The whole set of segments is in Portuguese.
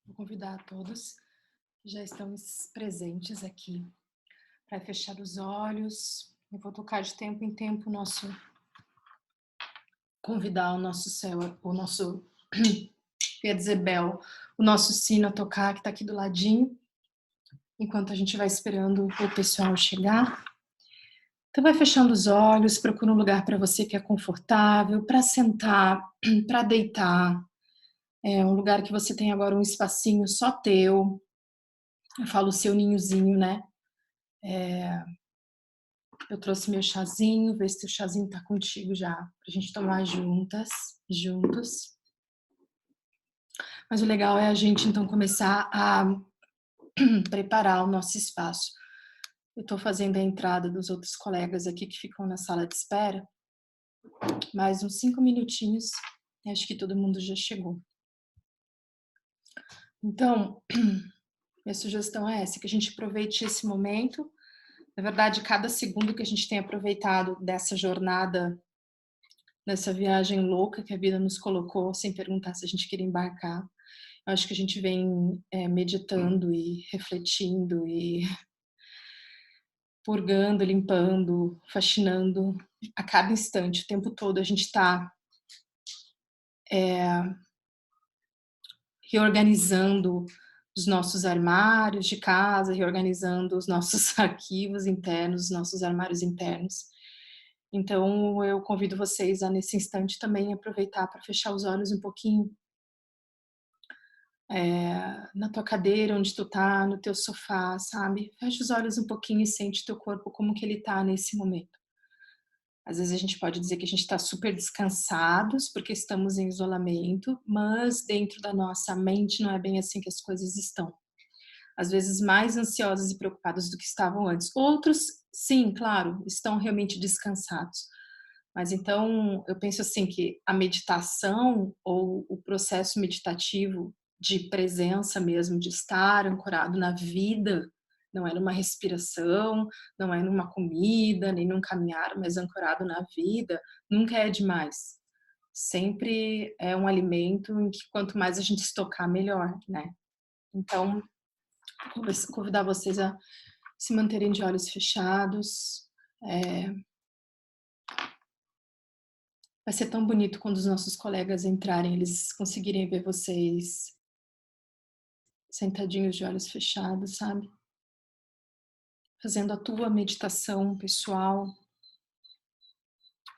Vou convidar a todos que já estão presentes aqui para fechar os olhos. Eu vou tocar de tempo em tempo convidar o nosso céu, o nosso, ia dizer bel, o nosso sino a tocar, que está aqui do ladinho, enquanto a gente vai esperando o pessoal chegar. Então vai fechando os olhos, procura um lugar para você que é confortável, para sentar, para deitar. É um lugar que você tem agora um espacinho só teu. Eu falo o seu ninhozinho, né? Eu trouxe meu chazinho, vê se o chazinho tá contigo já, pra gente tomar juntos. Mas o legal é a gente então começar a preparar o nosso espaço. Eu tô fazendo a entrada dos outros colegas aqui que ficam na sala de espera. Mais uns 5 minutinhos, acho que todo mundo já chegou. Então, minha sugestão é essa, que a gente aproveite esse momento. Na verdade, cada segundo que a gente tem aproveitado dessa jornada, dessa viagem louca que a vida nos colocou, sem perguntar se a gente queria embarcar, eu acho que a gente vem meditando e refletindo e purgando, limpando, faxinando a cada instante, o tempo todo a gente está reorganizando os nossos armários de casa, reorganizando os nossos arquivos internos, os nossos armários internos. Então, eu convido vocês a, nesse instante, também aproveitar para fechar os olhos um pouquinho, na tua cadeira, onde tu tá, no teu sofá, sabe? Fecha os olhos um pouquinho e sente teu corpo como que ele tá nesse momento. Às vezes a gente pode dizer que a gente está super descansados porque estamos em isolamento, mas dentro da nossa mente não é bem assim que as coisas estão. Às vezes mais ansiosos e preocupados do que estavam antes. Outros, sim, claro, estão realmente descansados. Mas então, eu penso assim que a meditação ou o processo meditativo de presença mesmo, de estar ancorado na vida, não é numa respiração, não é numa comida, nem num caminhar, mas ancorado na vida, nunca é demais. Sempre é um alimento em que quanto mais a gente estocar, melhor, né? Então, convidar vocês a se manterem de olhos fechados. Vai ser tão bonito quando os nossos colegas entrarem, eles conseguirem ver vocês sentadinhos de olhos fechados, sabe? Fazendo a tua meditação pessoal,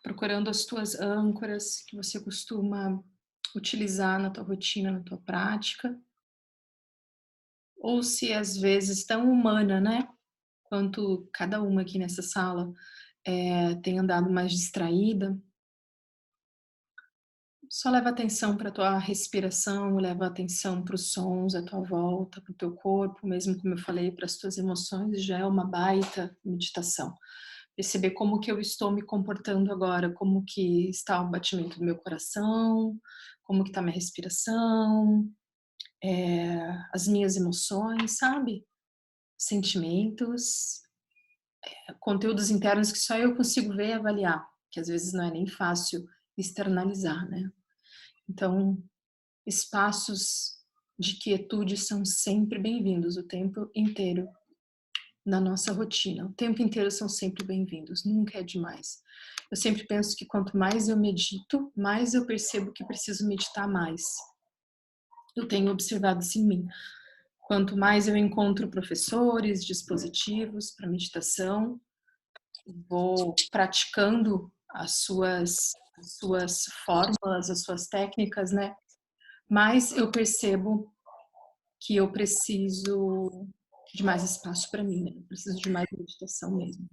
procurando as tuas âncoras que você costuma utilizar na tua rotina, na tua prática, ou se às vezes tão humana, né, quanto cada uma aqui nessa sala, tem andado mais distraída, só leva atenção para a tua respiração, leva atenção para os sons à tua volta, para o teu corpo, mesmo como eu falei, para as tuas emoções, já é uma baita meditação. Perceber como que eu estou me comportando agora, como que está o batimento do meu coração, como que está minha respiração, as minhas emoções, sabe? Sentimentos, conteúdos internos que só eu consigo ver e avaliar, que às vezes não é nem fácil externalizar, né? Então, espaços de quietude são sempre bem-vindos o tempo inteiro na nossa rotina. O tempo inteiro são sempre bem-vindos, nunca é demais. Eu sempre penso que quanto mais eu medito, mais eu percebo que preciso meditar mais. Eu tenho observado isso em mim. Quanto mais eu encontro professores, dispositivos para meditação, vou praticando as suas fórmulas, as suas técnicas, né? Mais eu percebo que eu preciso de mais espaço para mim, né? Eu preciso de mais meditação mesmo.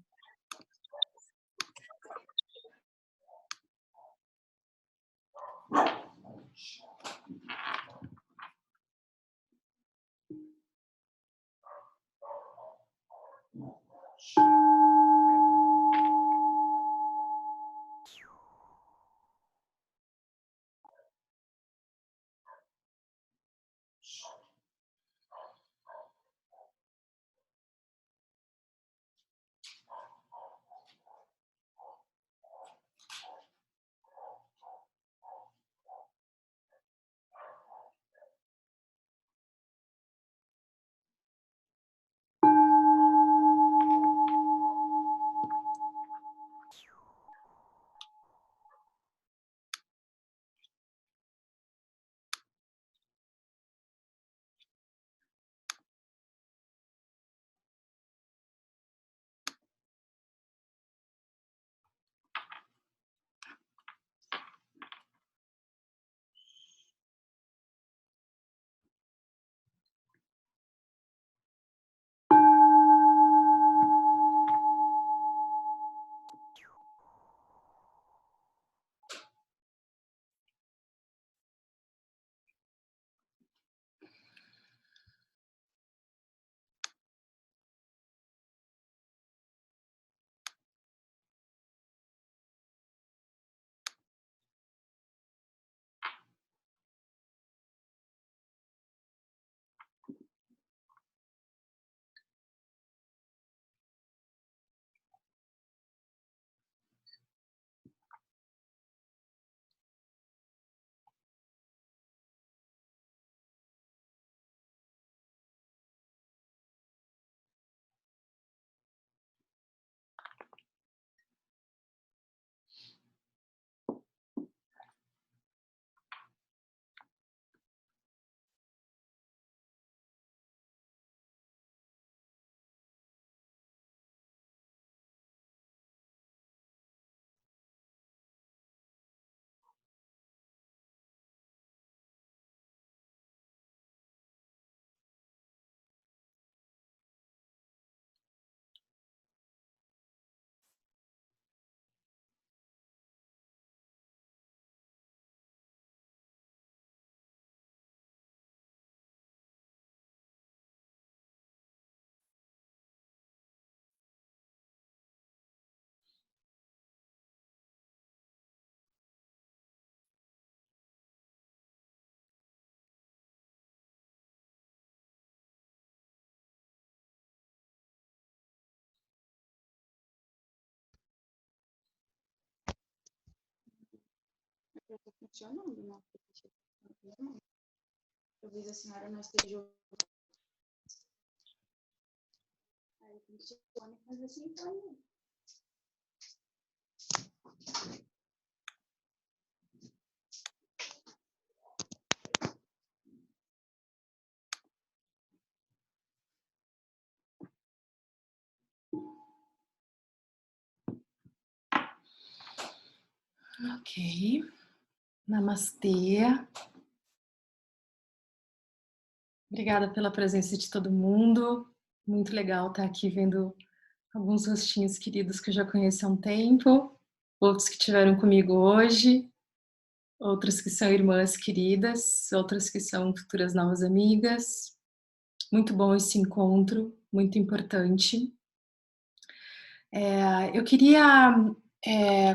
Está funcionando, né? Talvez a senhora não esteja. Aí tem que mas assim foi. Ok. Namastê. Obrigada pela presença de todo mundo. Muito legal estar aqui vendo alguns rostinhos queridos que eu já conheço há um tempo, outros que estiveram comigo hoje, outros que são irmãs queridas, outras que são futuras novas amigas. Muito bom esse encontro, muito importante. Eu queria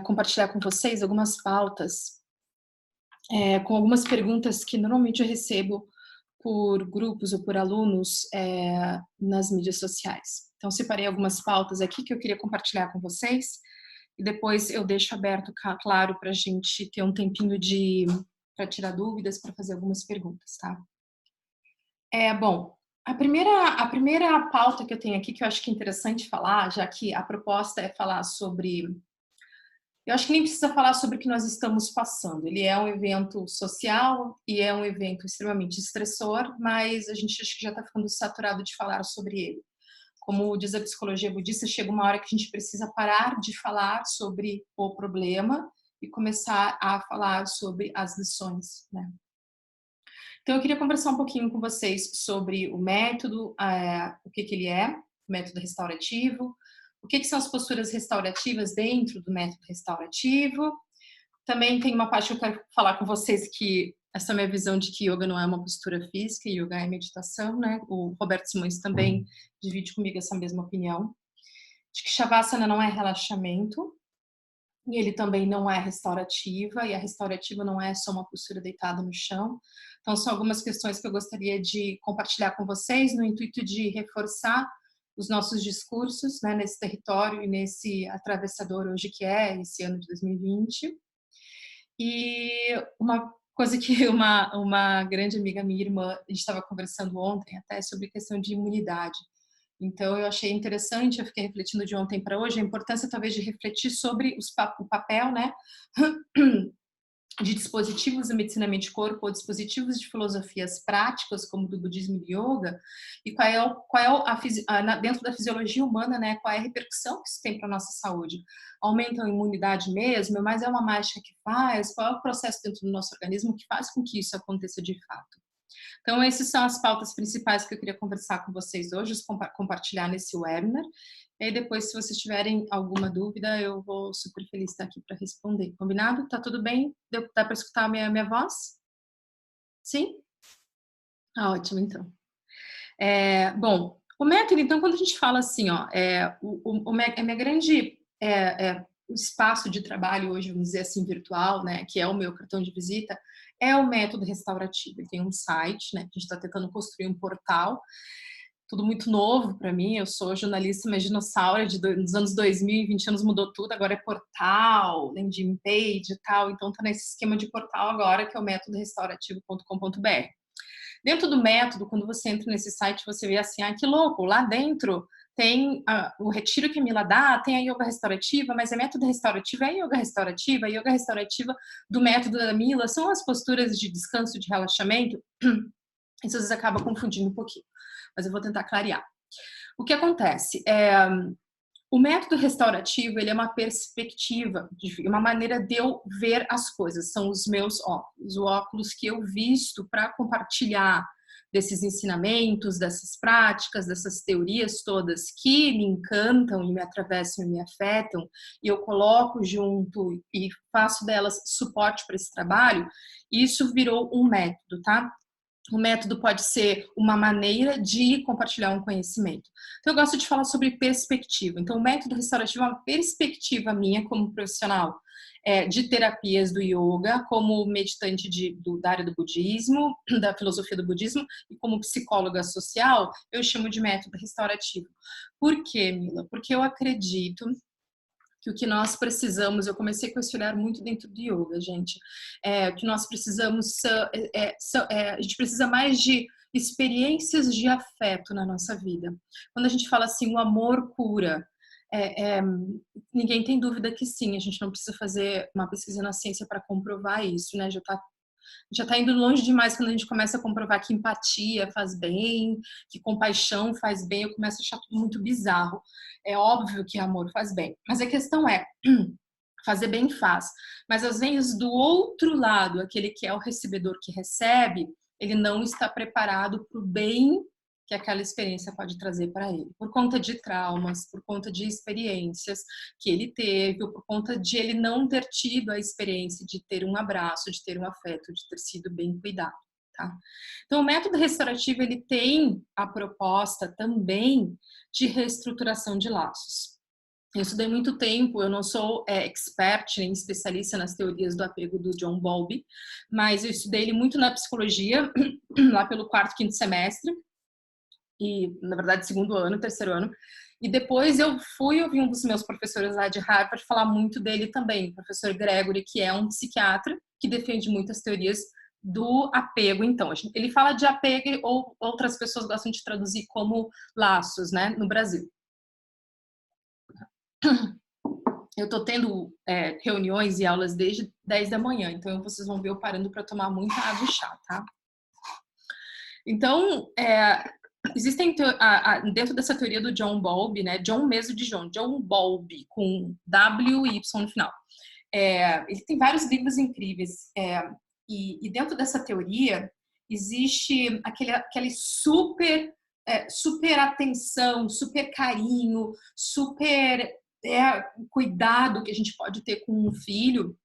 compartilhar com vocês algumas pautas, com algumas perguntas que normalmente eu recebo por grupos ou por alunos nas mídias sociais. Então, separei algumas pautas aqui que eu queria compartilhar com vocês e depois eu deixo aberto, claro, para a gente ter um tempinho para tirar dúvidas, para fazer algumas perguntas, tá? Bom, a primeira pauta que eu tenho aqui que eu acho que é interessante falar, já que a proposta é falar sobre. Eu acho que nem precisa falar sobre o que nós estamos passando. Ele é um evento social e é um evento extremamente estressor, mas a gente acho que já está ficando saturado de falar sobre ele. Como diz a psicologia budista, chega uma hora que a gente precisa parar de falar sobre o problema e começar a falar sobre as lições, né? Então, eu queria conversar um pouquinho com vocês sobre o método, o que ele é, o método restaurativo, o que são as posturas restaurativas dentro do método restaurativo. Também tem uma parte que eu quero falar com vocês que essa minha visão de que yoga não é uma postura física, yoga é meditação, né? O Roberto Simões também divide comigo essa mesma opinião. De que Shavasana não é relaxamento, e ele também não é restaurativa, e a restaurativa não é só uma postura deitada no chão. Então, são algumas questões que eu gostaria de compartilhar com vocês, no intuito de reforçar os nossos discursos, né, nesse território e nesse atravessador hoje que é esse ano de 2020. E uma coisa que uma grande amiga minha, irmã, a gente estava conversando ontem até sobre questão de imunidade. Então, eu achei interessante, eu fiquei refletindo de ontem para hoje, a importância talvez de refletir sobre o papel, né, de dispositivos da medicina mente-corpo ou dispositivos de filosofias práticas, como do budismo e do yoga, e dentro da fisiologia humana, né, qual é a repercussão que isso tem para a nossa saúde. Aumenta a imunidade mesmo, mas é uma mágica que faz? Qual é o processo dentro do nosso organismo que faz com que isso aconteça de fato? Então, essas são as pautas principais que eu queria conversar com vocês hoje, compartilhar nesse webinar. E aí depois, se vocês tiverem alguma dúvida, eu vou super feliz estar aqui para responder. Combinado? Tá tudo bem? Dá para escutar a minha voz? Sim? Ah, ótimo, então. Bom, o método, então, quando a gente fala assim, ó, a minha grande o espaço de trabalho hoje, vamos dizer assim, virtual, né, que é o meu cartão de visita, é o método restaurativo. Ele tem um site, né, que a gente está tentando construir um portal, tudo muito novo para mim. Eu sou jornalista, mas dinossauro dos anos 2000, 20 anos mudou tudo, agora é portal, landing page e tal, então tá nesse esquema de portal agora, que é o método restaurativo.com.br. Dentro do método, quando você entra nesse site, você vê assim, que louco, lá dentro tem o retiro que a Mila dá, tem a yoga restaurativa, mas a método restaurativa é a yoga restaurativa do método da Mila são as posturas de descanso, de relaxamento. Isso às vezes acaba confundindo um pouquinho, mas eu vou tentar clarear. O que acontece? O método restaurativo, ele é uma perspectiva, uma maneira de eu ver as coisas. São os meus óculos, o óculos que eu visto para compartilhar desses ensinamentos, dessas práticas, dessas teorias todas que me encantam e me atravessam e me afetam, e eu coloco junto e faço delas suporte para esse trabalho. Isso virou um método, tá? O método pode ser uma maneira de compartilhar um conhecimento. Então, eu gosto de falar sobre perspectiva. Então, o método restaurativo é uma perspectiva minha como profissional de terapias do yoga, como meditante da área do budismo, da filosofia do budismo, e como psicóloga social, eu chamo de método restaurativo. Por quê, Mila? Porque eu acredito que o que nós precisamos, eu comecei com esse olhar muito dentro do yoga, gente, o que nós precisamos, a gente precisa mais de experiências de afeto na nossa vida. Quando a gente fala assim, o amor cura, ninguém tem dúvida que sim, a gente não precisa fazer uma pesquisa na ciência para comprovar isso, né? Já está indo longe demais quando a gente começa a comprovar que empatia faz bem, que compaixão faz bem. Eu começo a achar tudo muito bizarro. É óbvio que amor faz bem, mas a questão é Fazer bem faz. Mas às vezes do outro lado, aquele que é o recebedor que recebe, ele não está preparado para o bem que aquela experiência pode trazer para ele, por conta de traumas, por conta de experiências que ele teve, ou por conta de ele não ter tido a experiência de ter um abraço, de ter um afeto, de ter sido bem cuidado, tá? Então, o método restaurativo, ele tem a proposta também de reestruturação de laços. Eu estudei muito tempo, eu não sou expert nem especialista nas teorias do apego do John Bowlby, mas eu estudei ele muito na psicologia, lá pelo quarto, quinto semestre, e na verdade segundo ano, terceiro ano, e depois eu fui ouvir um dos meus professores lá de Harvard falar muito dele também, o professor Gregory, que é um psiquiatra que defende muitas teorias do apego. Então, ele fala de apego, ou outras pessoas gostam de traduzir como laços, né, no Brasil. Eu estou tendo reuniões e aulas desde 10 da manhã, então vocês vão ver eu parando para tomar muita água e chá, tá? Então, existem dentro dessa teoria do John Bowlby, né? John mesmo de John Bowlby, com W-Y no final. Ele tem vários livros incríveis, e dentro dessa teoria existe aquele super atenção, super carinho, super cuidado que a gente pode ter com um filho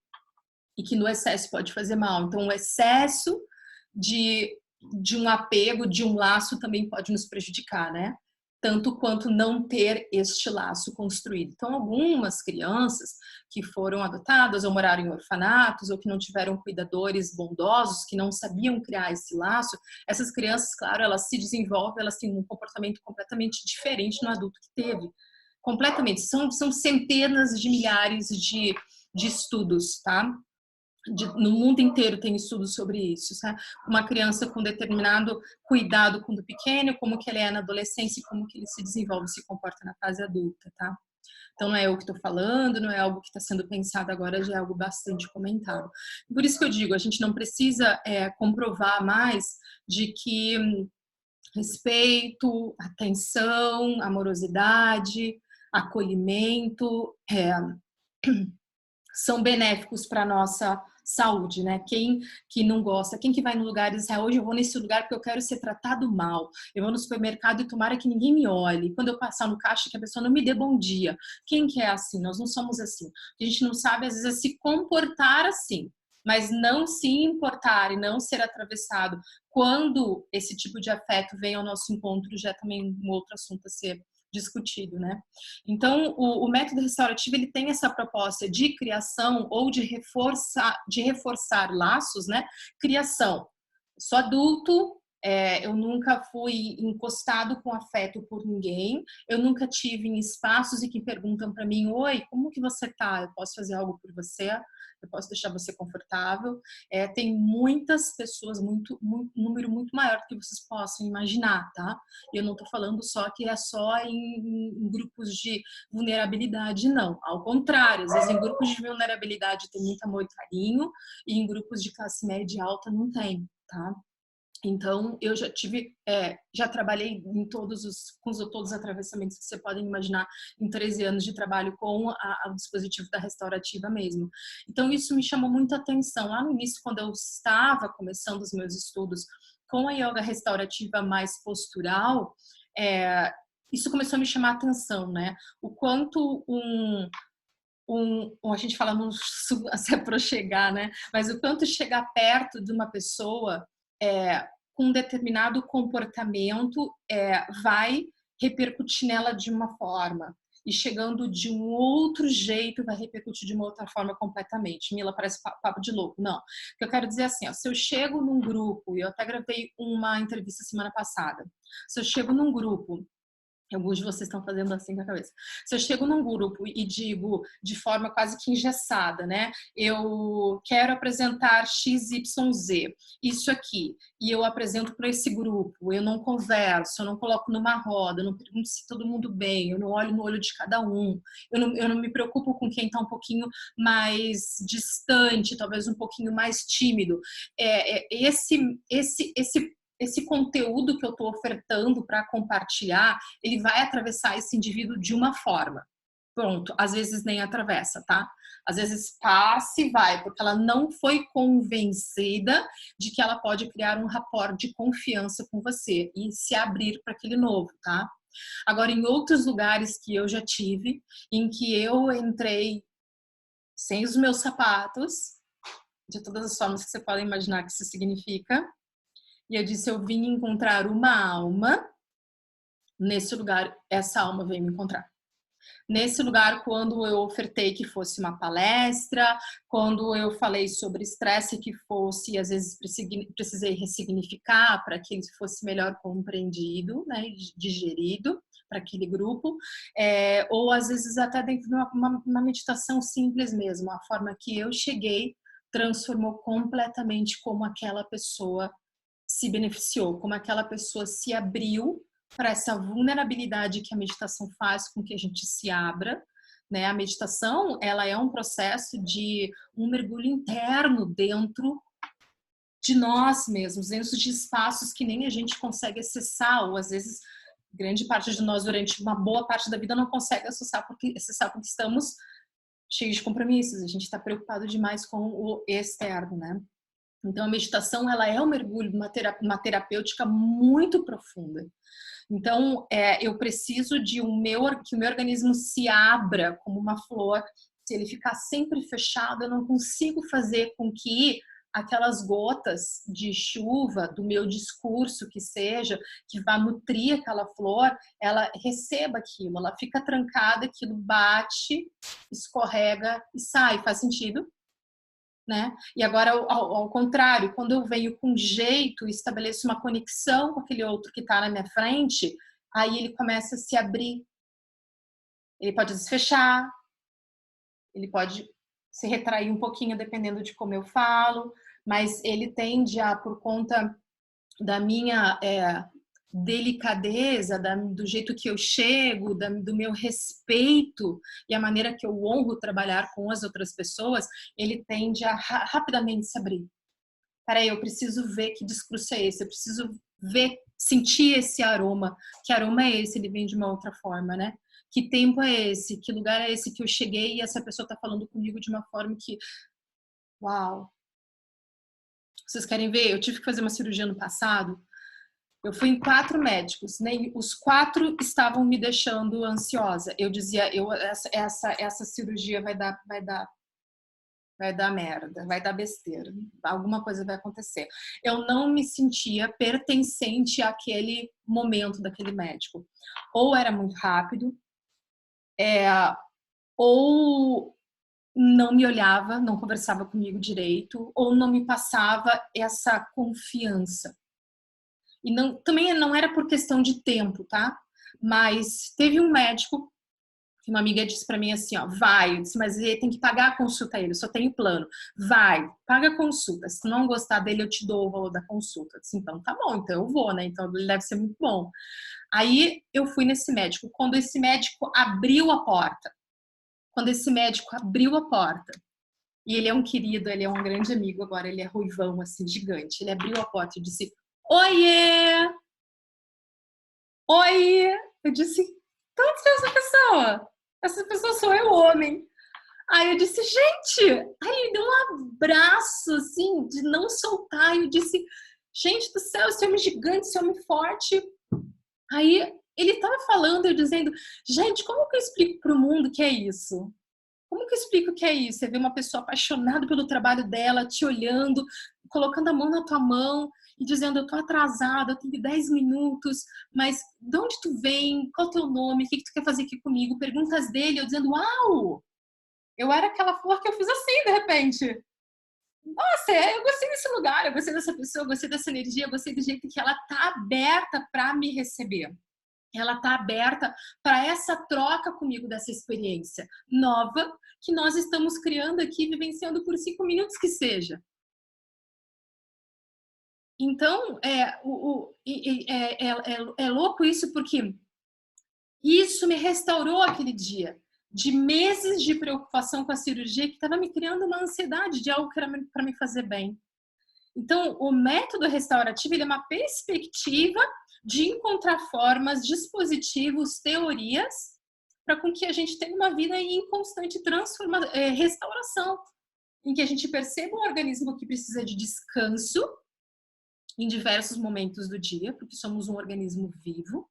e que no excesso pode fazer mal. Então, o excesso de um apego, de um laço também pode nos prejudicar, né? Tanto quanto não ter este laço construído. Então, algumas crianças que foram adotadas ou moraram em orfanatos ou que não tiveram cuidadores bondosos, que não sabiam criar esse laço, essas crianças, claro, elas se desenvolvem, elas têm um comportamento completamente diferente no adulto que teve. Completamente. São centenas de milhares de estudos, tá? No mundo inteiro tem estudos sobre isso, tá? Uma criança com determinado cuidado quando pequeno, como que ele é na adolescência e como que ele se desenvolve, se comporta na fase adulta, tá? Então não é eu que estou falando, não é algo que está sendo pensado agora, já é algo bastante comentado. Por isso que eu digo, a gente não precisa comprovar mais de que respeito, atenção, amorosidade, acolhimento são benéficos para a nossa saúde, né? Quem que não gosta, quem que vai no lugar e diz, hoje eu vou nesse lugar porque eu quero ser tratado mal, eu vou no supermercado e tomara que ninguém me olhe, quando eu passar no caixa que a pessoa não me dê bom dia. Quem que é assim? Nós não somos assim. A gente não sabe, às vezes, é se comportar assim, mas não se importar e não ser atravessado. Quando esse tipo de afeto vem ao nosso encontro, já é também um outro assunto a ser discutido, né? Então, o método restaurativo, ele tem essa proposta de criação ou de reforçar laços, né? Criação. Sou adulto, eu nunca fui encostado com afeto por ninguém, eu nunca tive em espaços e que perguntam para mim, oi, como que você tá? Eu posso fazer algo por você? Eu posso deixar você confortável? Tem muitas pessoas, um número muito maior do que vocês possam imaginar, tá? E eu não tô falando só que é só em grupos de vulnerabilidade, não. Ao contrário, às vezes em grupos de vulnerabilidade tem muito amor e carinho, e em grupos de classe média alta não tem, tá? Então, eu já trabalhei em todos os atravessamentos que você pode imaginar em 13 anos de trabalho com o dispositivo da restaurativa mesmo. Então, isso me chamou muita atenção. Lá no início, quando eu estava começando os meus estudos com a yoga restaurativa mais postural, isso começou a me chamar a atenção, né? O quanto a gente fala no se aproxegar, né? Mas o quanto chegar perto de uma pessoa com um determinado comportamento vai repercutir nela de uma forma e chegando de um outro jeito vai repercutir de uma outra forma completamente. Mila, parece papo de louco. Não. O que eu quero dizer é assim, se eu chego num grupo, e eu até gravei uma entrevista semana passada, se eu chego num grupo, alguns de vocês estão fazendo assim com a cabeça. Se eu chego num grupo e digo de forma quase que engessada, né? Eu quero apresentar XYZ, isso aqui, e eu apresento para esse grupo, eu não converso, eu não coloco numa roda, eu não pergunto se todo mundo bem, eu não olho no olho de cada um, eu não me preocupo com quem está um pouquinho mais distante, talvez um pouquinho mais tímido. Esse conteúdo que eu estou ofertando para compartilhar, ele vai atravessar esse indivíduo de uma forma. pronto, às vezes nem atravessa, tá? Às vezes passa e vai, porque ela não foi convencida de que ela pode criar um rapport de confiança com você e se abrir para aquele novo, tá? Agora, em outros lugares que eu já tive, em que eu entrei sem os meus sapatos, de todas as formas que você pode imaginar que isso significa, e eu disse, eu vim encontrar uma alma, nesse lugar, essa alma veio me encontrar. Nesse lugar, quando eu ofertei que fosse uma palestra, quando eu falei sobre estresse que fosse, às vezes precisei ressignificar para que ele fosse melhor compreendido, né, digerido para aquele grupo, ou às vezes até dentro de uma meditação simples mesmo, a forma que eu cheguei transformou completamente como aquela pessoa se beneficiou, como aquela pessoa se abriu para essa vulnerabilidade que a meditação faz com que a gente se abra, né? A meditação, ela é um processo de um mergulho interno dentro de nós mesmos, dentro de espaços que nem a gente consegue acessar, ou às vezes grande parte de nós durante uma boa parte da vida não consegue acessar porque estamos cheios de compromissos, a gente está preocupado demais com o externo, né? Então a meditação, ela é um mergulho, uma terapêutica muito profunda. Então, eu preciso de que o meu organismo se abra como uma flor. Se ele ficar sempre fechado, eu não consigo fazer com que aquelas gotas de chuva do meu discurso, que seja, que vá nutrir aquela flor, ela receba aquilo, ela fica trancada, aquilo bate, escorrega e sai. Faz sentido? Né? E agora, ao contrário, quando eu venho com jeito e estabeleço uma conexão com aquele outro que está na minha frente, aí ele começa a se abrir. Ele pode desfechar, ele pode se retrair um pouquinho, dependendo de como eu falo, mas ele tende a, por conta da minha delicadeza, do jeito que eu chego, do meu respeito e a maneira que eu honro trabalhar com as outras pessoas, ele tende a rapidamente se abrir. Peraí, eu preciso ver que discurso é esse, eu preciso ver, sentir esse aroma. Que aroma é esse? Ele vem de uma outra forma, né? Que tempo é esse? Que lugar é esse que eu cheguei e essa pessoa tá falando comigo de uma forma que... Uau! Vocês querem ver? Eu tive que fazer uma cirurgia no passado. Eu fui em 4 médicos, nem os 4 estavam me deixando ansiosa. Eu dizia, essa cirurgia vai dar merda, vai dar besteira, alguma coisa vai acontecer. Eu não me sentia pertencente àquele momento daquele médico. Ou era muito rápido, ou não me olhava, não conversava comigo direito, ou não me passava essa confiança. E também não era por questão de tempo, tá? Mas teve um médico que uma amiga disse para mim assim, ó, vai, eu disse, mas ele tem que pagar a consulta a ele, eu só tenho plano. Vai, paga a consulta. Se não gostar dele, eu te dou o valor da consulta. Eu disse, então tá bom, então eu vou, né? Então ele deve ser muito bom. Aí eu fui nesse médico. Quando esse médico abriu a porta, e ele é um querido, ele é um grande amigo agora, ele é ruivão, assim, gigante. Ele abriu a porta e disse, oiê! Oi! Eu disse, então você é essa pessoa? Essa pessoa sou eu, homem. Aí eu disse, gente! Aí ele deu um abraço, assim, de não soltar. Eu disse, gente do céu, esse homem gigante, esse homem forte. Aí ele tava falando, eu dizendo, gente, como que eu explico pro mundo que é isso? Como que eu explico o que é isso? Você vê uma pessoa apaixonada pelo trabalho dela, te olhando, colocando a mão na tua mão e dizendo, eu tô atrasada, eu tenho 10 minutos, mas de onde tu vem? Qual é o teu nome? O que tu quer fazer aqui comigo? Perguntas dele, eu dizendo, uau! Eu era aquela flor que eu fiz assim, de repente. Nossa, eu gostei desse lugar, eu gostei dessa pessoa, eu gostei dessa energia, eu gostei do jeito que ela tá aberta para me receber. Ela tá aberta para essa troca comigo dessa experiência nova que nós estamos criando aqui, vivenciando por 5 minutos que seja. Então, é louco isso, porque isso me restaurou aquele dia de meses de preocupação com a cirurgia que estava me criando uma ansiedade de algo que era para me fazer bem. Então, o método restaurativo ele é uma perspectiva de encontrar formas, dispositivos, teorias para com que a gente tenha uma vida em constante restauração, em que a gente perceba um organismo que precisa de descanso em diversos momentos do dia, porque somos um organismo vivo,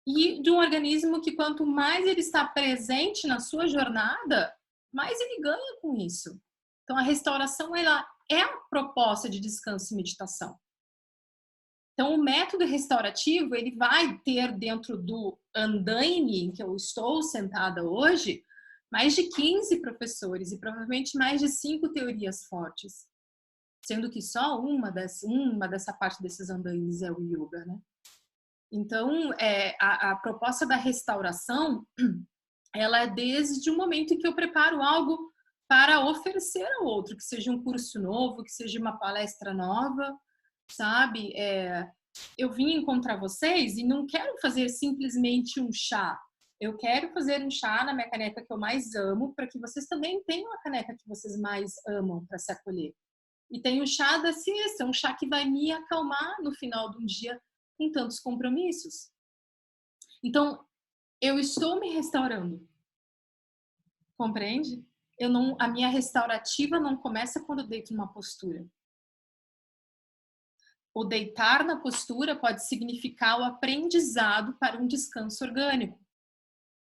e de um organismo que quanto mais ele está presente na sua jornada, mais ele ganha com isso. Então a restauração, ela é a proposta de descanso e meditação. Então o método restaurativo, ele vai ter dentro do andaime em que eu estou sentada hoje, mais de 15 professores e provavelmente mais de 5 teorias fortes, sendo que só uma dessa parte desses andaimes é o yoga, né? Então, a proposta da restauração, ela é desde o momento em que eu preparo algo para oferecer ao outro, que seja um curso novo, que seja uma palestra nova, sabe? Eu vim encontrar vocês e não quero fazer simplesmente um chá. Eu quero fazer um chá na minha caneca que eu mais amo, para que vocês também tenham a caneca que vocês mais amam para se acolher. E tem o chá da siesta, um chá que vai me acalmar no final de um dia com tantos compromissos. Então, eu estou me restaurando. Compreende? A minha restaurativa não começa quando eu deito numa postura. O deitar na postura pode significar o aprendizado para um descanso orgânico.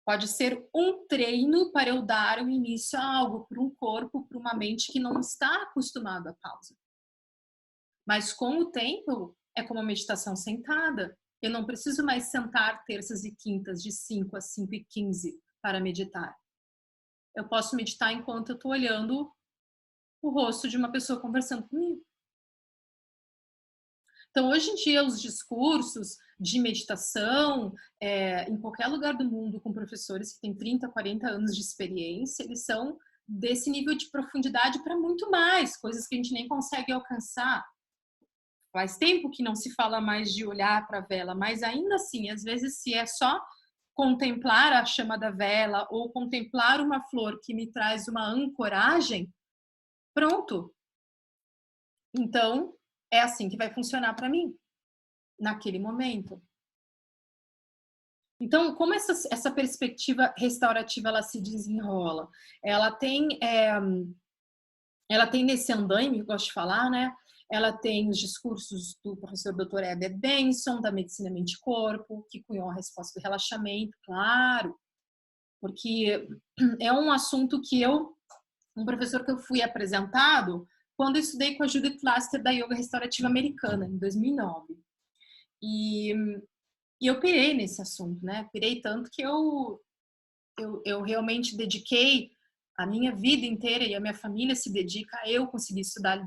Pode ser um treino para eu dar o início a algo, para um corpo, para uma mente que não está acostumado à pausa. Mas com o tempo, é como a meditação sentada. Eu não preciso mais sentar terças e quintas de 5 às 5h15 para meditar. Eu posso meditar enquanto eu estou olhando o rosto de uma pessoa conversando comigo. Então, hoje em dia, os discursos de meditação, em qualquer lugar do mundo, com professores que têm 30, 40 anos de experiência, eles são desse nível de profundidade para muito mais, coisas que a gente nem consegue alcançar. Faz tempo que não se fala mais de olhar para a vela, mas ainda assim, às vezes, se é só contemplar a chama da vela ou contemplar uma flor que me traz uma ancoragem, pronto. Então, é assim que vai funcionar para mim, naquele momento. Então, como essa perspectiva restaurativa ela se desenrola? Ela tem nesse andaime, que eu gosto de falar, né? Ela tem os discursos do professor Dr. Heber Benson, da Medicina Mente e Corpo, que cunhou a resposta do relaxamento, claro, porque é um assunto que um professor que eu fui apresentado quando eu estudei com a Judith Laster da Yoga Restaurativa Americana, em 2009. E eu pirei nesse assunto, né? Pirei tanto que eu realmente dediquei a minha vida inteira, e a minha família se dedica a eu conseguir estudar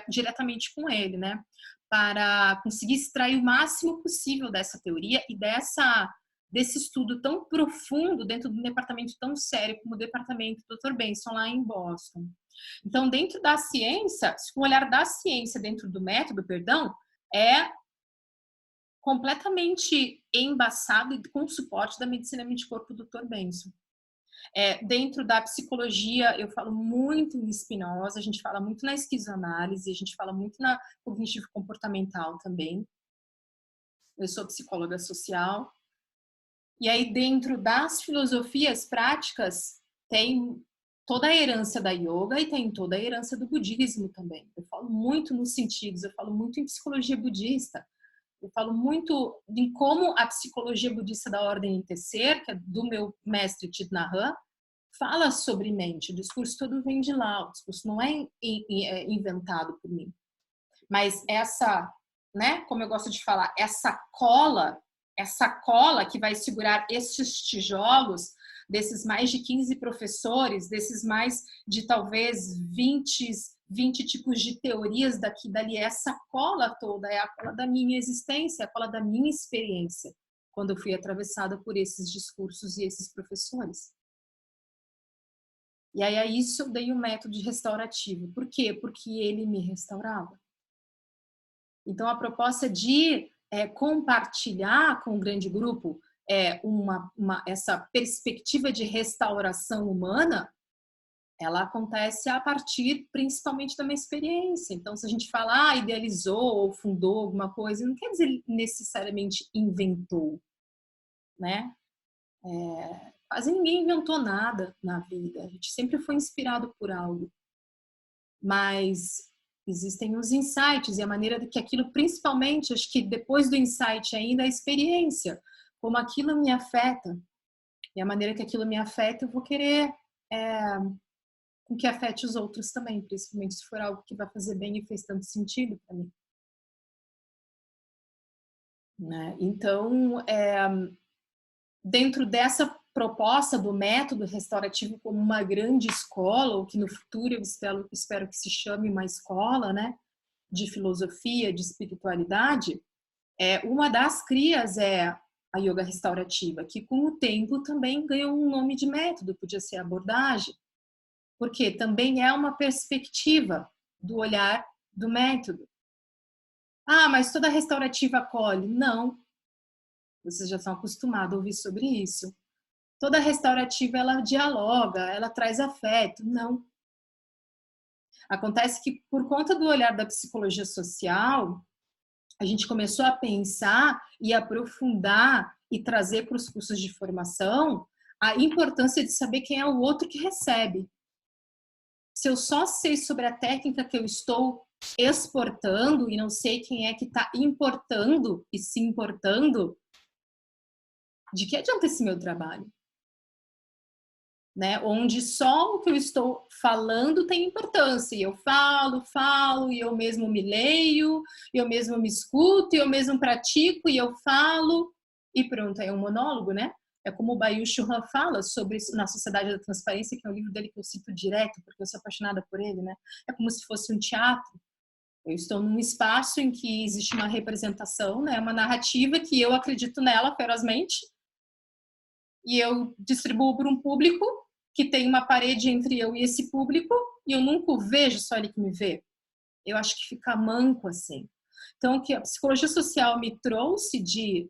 diretamente com ele, né? Para conseguir extrair o máximo possível dessa teoria e desse estudo tão profundo dentro de um departamento tão sério como o departamento do Dr. Benson lá em Boston. Então, dentro da ciência, o olhar da ciência dentro do método, perdão, é completamente embasado e com suporte da medicina mente e corpo do Dr. Benson. Dentro da psicologia, eu falo muito em Spinoza, a gente fala muito na esquizoanálise, a gente fala muito na cognitivo-comportamental também. Eu sou psicóloga social. E aí, dentro das filosofias práticas, tem toda a herança da yoga e tem toda a herança do budismo também. Eu falo muito nos sentidos, eu falo muito em psicologia budista. Eu falo muito em como a psicologia budista da ordem em Tecer, que é do meu mestre Thich Nhat Hanh, fala sobre mente. O discurso todo vem de lá, o discurso não é inventado por mim. Mas essa, né, como eu gosto de falar, essa cola que vai segurar esses tijolos desses mais de 15 professores, desses mais de talvez 20 tipos de teorias daqui e dali, essa cola toda é a cola da minha existência, a cola da minha experiência, quando eu fui atravessada por esses discursos e esses professores. E aí a isso eu dei um método restaurativo. Por quê? Porque ele me restaurava. Então a proposta de compartilhar com o grande grupo essa perspectiva de restauração humana, ela acontece a partir principalmente da minha experiência. Então, se a gente fala, idealizou ou fundou alguma coisa, não quer dizer necessariamente inventou, né? quase ninguém inventou nada na vida. A gente sempre foi inspirado por algo. Mas existem os insights e a maneira que aquilo, principalmente, acho que depois do insight ainda, a experiência, como aquilo me afeta. E a maneira que aquilo me afeta, eu vou querer com que afete os outros também, principalmente se for algo que vai fazer bem e fez tanto sentido para mim. Né? Então, dentro dessa proposta do método restaurativo como uma grande escola, ou que no futuro eu espero que se chame uma escola, né, de filosofia, de espiritualidade, uma das crias é a yoga restaurativa, que com o tempo também ganhou um nome de método, podia ser abordagem, porque também é uma perspectiva do olhar do método. Ah, mas toda restaurativa acolhe. Não. Vocês já estão acostumados a ouvir sobre isso. Toda restaurativa, ela dialoga, ela traz afeto. Não. Acontece que, por conta do olhar da psicologia social, a gente começou a pensar e aprofundar e trazer para os cursos de formação a importância de saber quem é o outro que recebe. Se eu só sei sobre a técnica que eu estou exportando e não sei quem é que está importando e se importando, de que adianta esse meu trabalho? Né? Onde só o que eu estou falando tem importância. E eu falo, e eu mesmo me leio, e eu mesmo me escuto, e eu mesmo pratico, e eu falo, e pronto, é um monólogo, né? É como o Byung-Chul Han fala sobre Na Sociedade da Transparência, que é um livro dele que eu cito direto, porque eu sou apaixonada por ele, né? É como se fosse um teatro. Eu estou num espaço em que existe uma representação, né? Uma narrativa que eu acredito nela ferozmente, e eu distribuo para um público que tem uma parede entre eu e esse público, e eu nunca o vejo, só ele que me vê. Eu acho que fica manco assim. Então, o que a psicologia social me trouxe de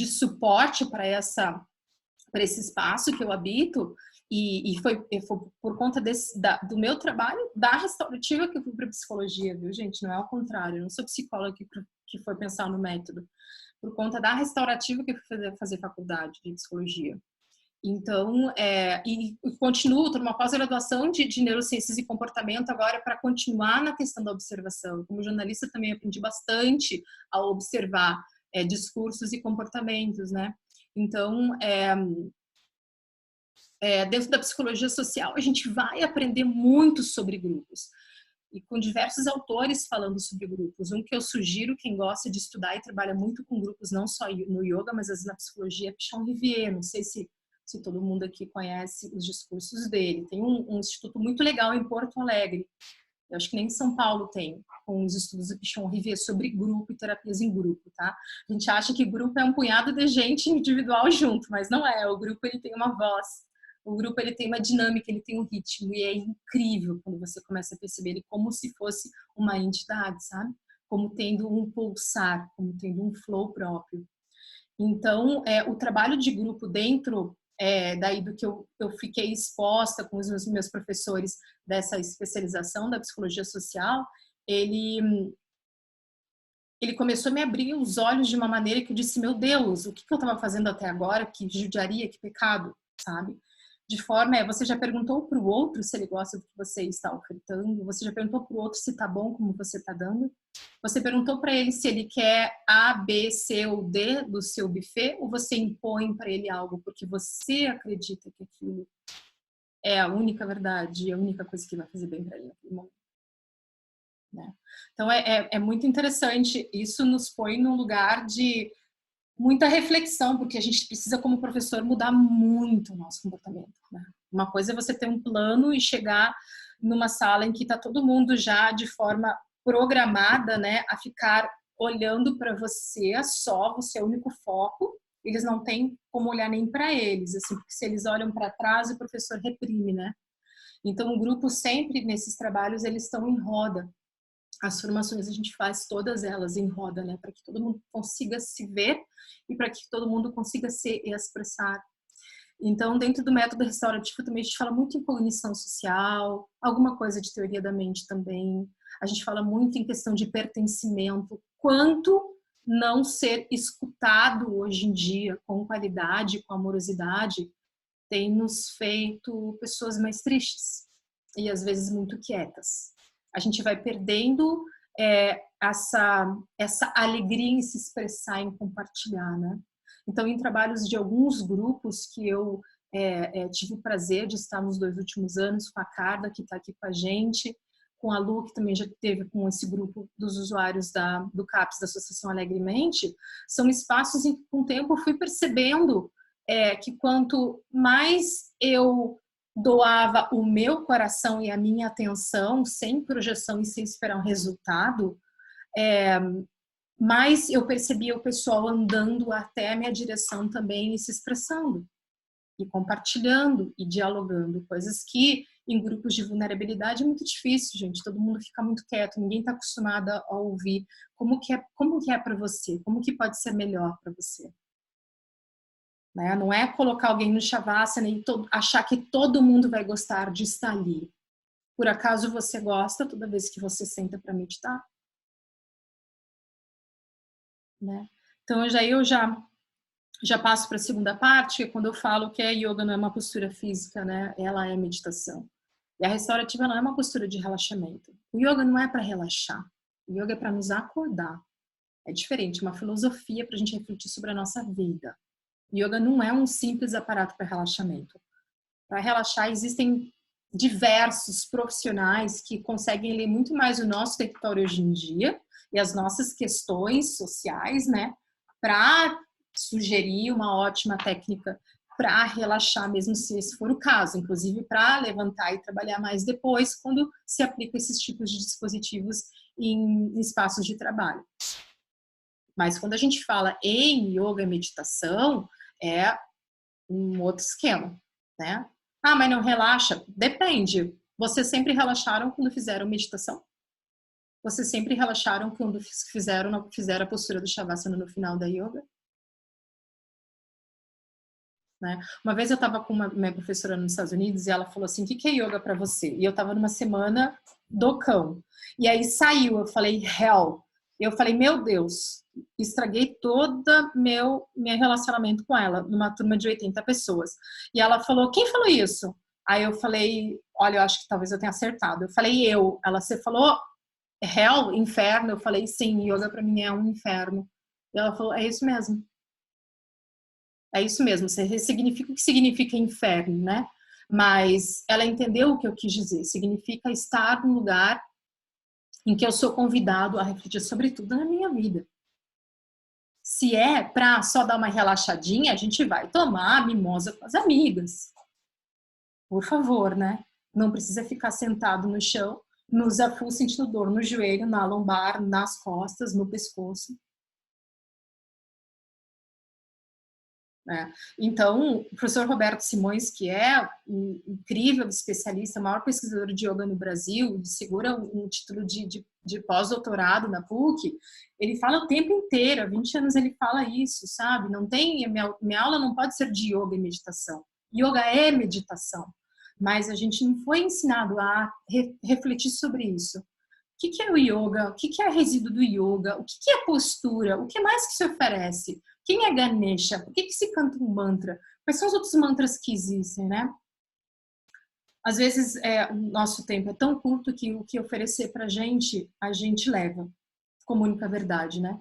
suporte para esse espaço que eu habito, e foi por conta do meu trabalho da restaurativa que eu fui para psicologia, viu, gente? Não é ao contrário, eu não sou psicóloga que foi pensar no método. Por conta da restaurativa que eu fui fazer faculdade de psicologia. Então, e continuo, estou numa pós-graduação de neurociências e comportamento agora para continuar na questão da observação. Como jornalista também aprendi bastante a observar discursos e comportamentos, né? Então, dentro da psicologia social, a gente vai aprender muito sobre grupos. E com diversos autores falando sobre grupos. Um que eu sugiro, quem gosta de estudar e trabalha muito com grupos, não só no yoga, mas às vezes na psicologia, é Pichon Rivière. Não sei se todo mundo aqui conhece os discursos dele. Tem um instituto muito legal em Porto Alegre. Eu acho que nem em São Paulo tem, com os estudos do Pichon Rivière sobre grupo e terapias em grupo, tá? A gente acha que grupo é um punhado de gente individual junto, mas não é. O grupo, ele tem uma voz. O grupo, ele tem uma dinâmica, ele tem um ritmo, e é incrível quando você começa a perceber ele como se fosse uma entidade, sabe? Como tendo um pulsar, como tendo um flow próprio. Então, o trabalho de grupo dentro daí do que eu fiquei exposta com os meus professores dessa especialização da psicologia social, ele começou a me abrir os olhos de uma maneira que eu disse, meu Deus, o que eu estava fazendo até agora? Que judiaria, que pecado, sabe? De forma, você já perguntou para o outro se ele gosta do que você está ofertando? Você já perguntou para o outro se está bom como você está dando? Você perguntou para ele se ele quer A, B, C ou D do seu buffet? Ou você impõe para ele algo porque você acredita que aquilo é a única verdade, a única coisa que vai fazer bem para ele naquele momento? Né? Então, é muito interessante. Isso nos põe num lugar de muita reflexão, porque a gente precisa, como professor, mudar muito o nosso comportamento. Né? Uma coisa é você ter um plano e chegar numa sala em que está todo mundo já de forma programada, né, a ficar olhando para você só, você é o único foco, eles não têm como olhar nem para eles, assim, porque se eles olham para trás, o professor reprime, né? Então, o grupo sempre, nesses trabalhos, eles estão em roda. As formações a gente faz todas elas em roda, né? Para que todo mundo consiga se ver e para que todo mundo consiga se expressar. Então, dentro do método restaurativo também a gente fala muito em cognição social, alguma coisa de teoria da mente também. A gente fala muito em questão de pertencimento. Quanto não ser escutado hoje em dia com qualidade, com amorosidade, tem nos feito pessoas mais tristes e às vezes muito quietas. A gente vai perdendo essa alegria em se expressar, em compartilhar, né? Então, em trabalhos de alguns grupos que eu tive o prazer de estar nos 2 últimos anos, com a Carla, que está aqui com a gente, com a Lu, que também já teve com esse grupo dos usuários do CAPS, da Associação Alegremente, são espaços em que, com o tempo, eu fui percebendo que quanto mais eu doava o meu coração e a minha atenção, sem projeção e sem esperar um resultado, mais eu percebia o pessoal andando até a minha direção também e se expressando, e compartilhando e dialogando, coisas que em grupos de vulnerabilidade é muito difícil, gente. Todo mundo fica muito quieto, ninguém está acostumado a ouvir como que é para você, como que pode ser melhor para você. Né? Não é colocar alguém no Shavasana e achar que todo mundo vai gostar de estar ali. Por acaso você gosta toda vez que você senta para meditar? Né? Então eu já passo para a segunda parte, que é quando eu falo que a yoga não é uma postura física, né? Ela é meditação. E a restaurativa não é uma postura de relaxamento. O yoga não é para relaxar. O yoga é para nos acordar. É diferente, uma filosofia para a gente refletir sobre a nossa vida. O yoga não é um simples aparato para relaxamento. Para relaxar, existem diversos profissionais que conseguem ler muito mais o nosso território hoje em dia e as nossas questões sociais, né? Para sugerir uma ótima técnica para relaxar, mesmo se esse for o caso, inclusive para levantar e trabalhar mais depois, quando se aplica esses tipos de dispositivos em espaços de trabalho. Mas quando a gente fala em yoga e meditação, é um outro esquema, né? Ah, mas não relaxa? Depende. Vocês sempre relaxaram quando fizeram meditação? Vocês sempre relaxaram quando fizeram a postura do Shavasana no final da yoga? Né? Uma vez eu estava com minha professora nos Estados Unidos e ela falou assim, o que é yoga para você? E eu estava numa semana do cão. E aí saiu, eu falei, hell. E eu falei, meu Deus, estraguei todo meu relacionamento com ela, numa turma de 80 pessoas. E ela falou, quem falou isso? Aí eu falei, olha, eu acho que talvez eu tenha acertado. Eu falei, eu. Ela, você falou hell, inferno? Eu falei, sim, yoga para mim é um inferno. E ela falou, é isso mesmo. É isso mesmo, você ressignifica o que significa inferno, né? Mas ela entendeu o que eu quis dizer. Significa estar num lugar em que eu sou convidado a refletir sobre tudo na minha vida. Se é para só dar uma relaxadinha, a gente vai tomar mimosa com as amigas. Por favor, né? Não precisa ficar sentado no chão, no zafu, sentindo dor no joelho, na lombar, nas costas, no pescoço. Então, o professor Roberto Simões, que é um incrível especialista, o maior pesquisador de yoga no Brasil, segura um título de pós-doutorado na PUC, ele fala o tempo inteiro, há 20 anos ele fala isso, sabe? Não tem, minha aula não pode ser de yoga e meditação. Yoga é meditação, mas a gente não foi ensinado a refletir sobre isso. O que é o yoga? O que é resíduo do yoga? O que é postura? O que mais que se oferece? Quem é Ganesha? Por que se canta um mantra? Quais são os outros mantras que existem, né? Às vezes, o nosso tempo é tão curto que o que oferecer pra gente, a gente leva como única verdade, né?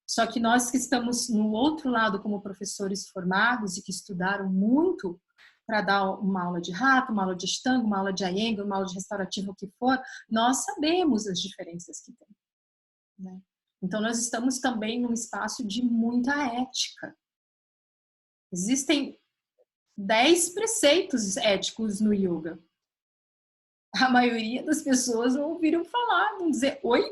Só que nós que estamos no outro lado como professores formados e que estudaram muito para dar uma aula de Hatha, uma aula de Ashtanga, uma aula de Iyengar, uma aula de restaurativo, o que for, nós sabemos as diferenças que tem, né? Então, nós estamos também num espaço de muita ética. Existem 10 preceitos éticos no yoga. A maioria das pessoas não ouviram falar, vão dizer oi,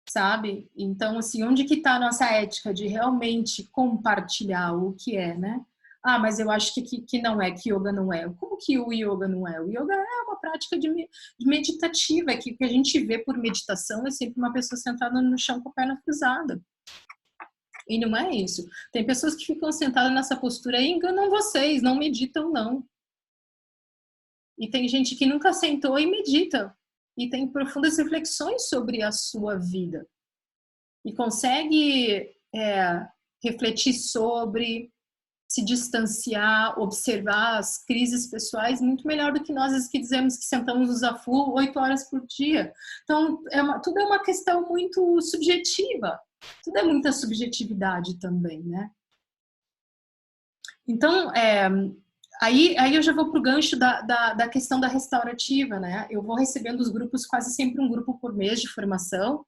sabe? Então, assim, onde que está a nossa ética de realmente compartilhar o que é, né? Ah, mas eu acho que não é, que yoga não é. Como que o yoga não é? O yoga é uma prática de meditativa, é que o que a gente vê por meditação é sempre uma pessoa sentada no chão com a perna cruzada. E não é isso. Tem pessoas que ficam sentadas nessa postura e enganam vocês, não meditam, não. E tem gente que nunca sentou e medita. E tem profundas reflexões sobre a sua vida. e consegue refletir sobre, se distanciar, observar as crises pessoais muito melhor do que nós que dizemos que sentamos no Zafu 8 horas por dia. Então, tudo é uma questão muito subjetiva. Tudo é muita subjetividade também, né? Então, aí eu já vou para o gancho da questão da restaurativa, né? Eu vou recebendo os grupos, quase sempre um grupo por mês de formação,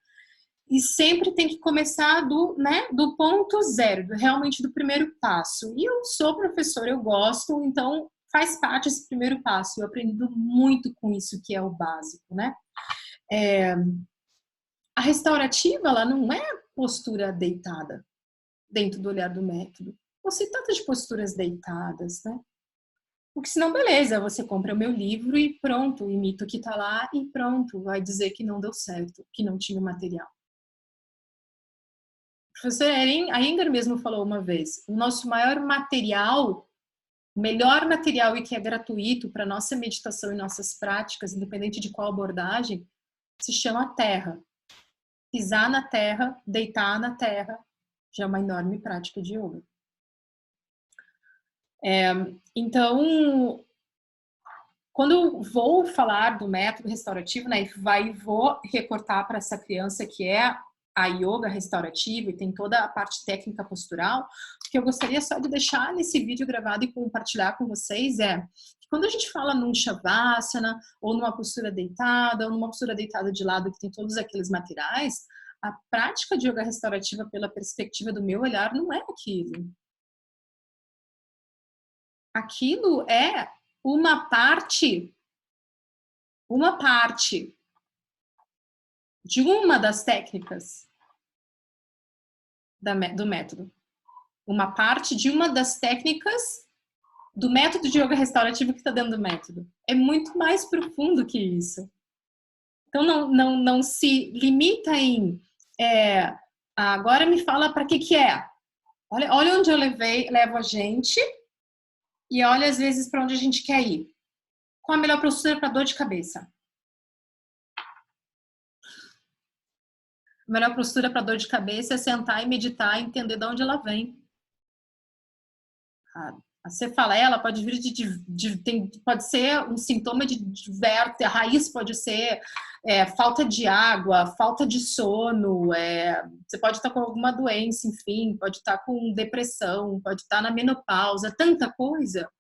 e sempre tem que começar do ponto zero, realmente do primeiro passo. E eu sou professora, eu gosto, então faz parte esse primeiro passo. Eu aprendi muito com isso, que é o básico, né? A restaurativa, ela não é postura deitada dentro do olhar do método. Não se trata de posturas deitadas, né? Porque senão, beleza, você compra o meu livro e pronto, imita o que tá lá e pronto, vai dizer que não deu certo, que não tinha material. O professor Iyengar mesmo falou uma vez, o nosso maior material, o melhor material e que é gratuito para nossa meditação e nossas práticas, independente de qual abordagem, se chama terra. Pisar na terra, deitar na terra, já é uma enorme prática de yoga. Então, quando eu vou falar do método restaurativo, né, vou recortar para essa criança que é a yoga restaurativa e tem toda a parte técnica postural, o que eu gostaria só de deixar nesse vídeo gravado e compartilhar com vocês que quando a gente fala num shavasana, ou numa postura deitada, ou numa postura deitada de lado que tem todos aqueles materiais, a prática de yoga restaurativa pela perspectiva do meu olhar não é aquilo. Aquilo é uma parte de uma das técnicas do método. Uma parte de uma das técnicas do método de yoga restaurativo que está dentro do método. É muito mais profundo que isso. Então, não se limita em agora me fala para que é. Olha onde eu levo a gente e olha às vezes para onde a gente quer ir. Qual a melhor postura para dor de cabeça? A melhor postura para dor de cabeça é sentar e meditar e entender de onde ela vem. Você fala, ela pode vir pode ser um sintoma de diverso, a raiz pode ser falta de água, falta de sono, você pode estar com alguma doença, enfim, pode estar com depressão, pode estar na menopausa, tanta coisa.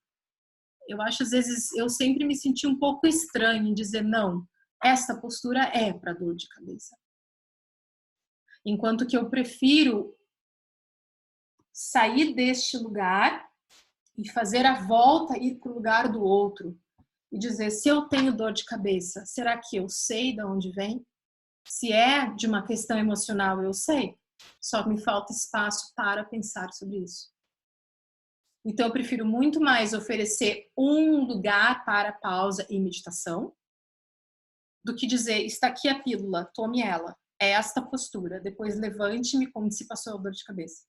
Eu acho, às vezes, eu sempre me senti um pouco estranha em dizer, não, essa postura é para dor de cabeça. Enquanto que eu prefiro sair deste lugar e fazer a volta, ir para o lugar do outro. E dizer, se eu tenho dor de cabeça, será que eu sei de onde vem? Se é de uma questão emocional, eu sei. Só me falta espaço para pensar sobre isso. Então, eu prefiro muito mais oferecer um lugar para pausa e meditação do que dizer, está aqui a pílula, tome ela. É esta postura. Depois levante-me como se passou a dor de cabeça.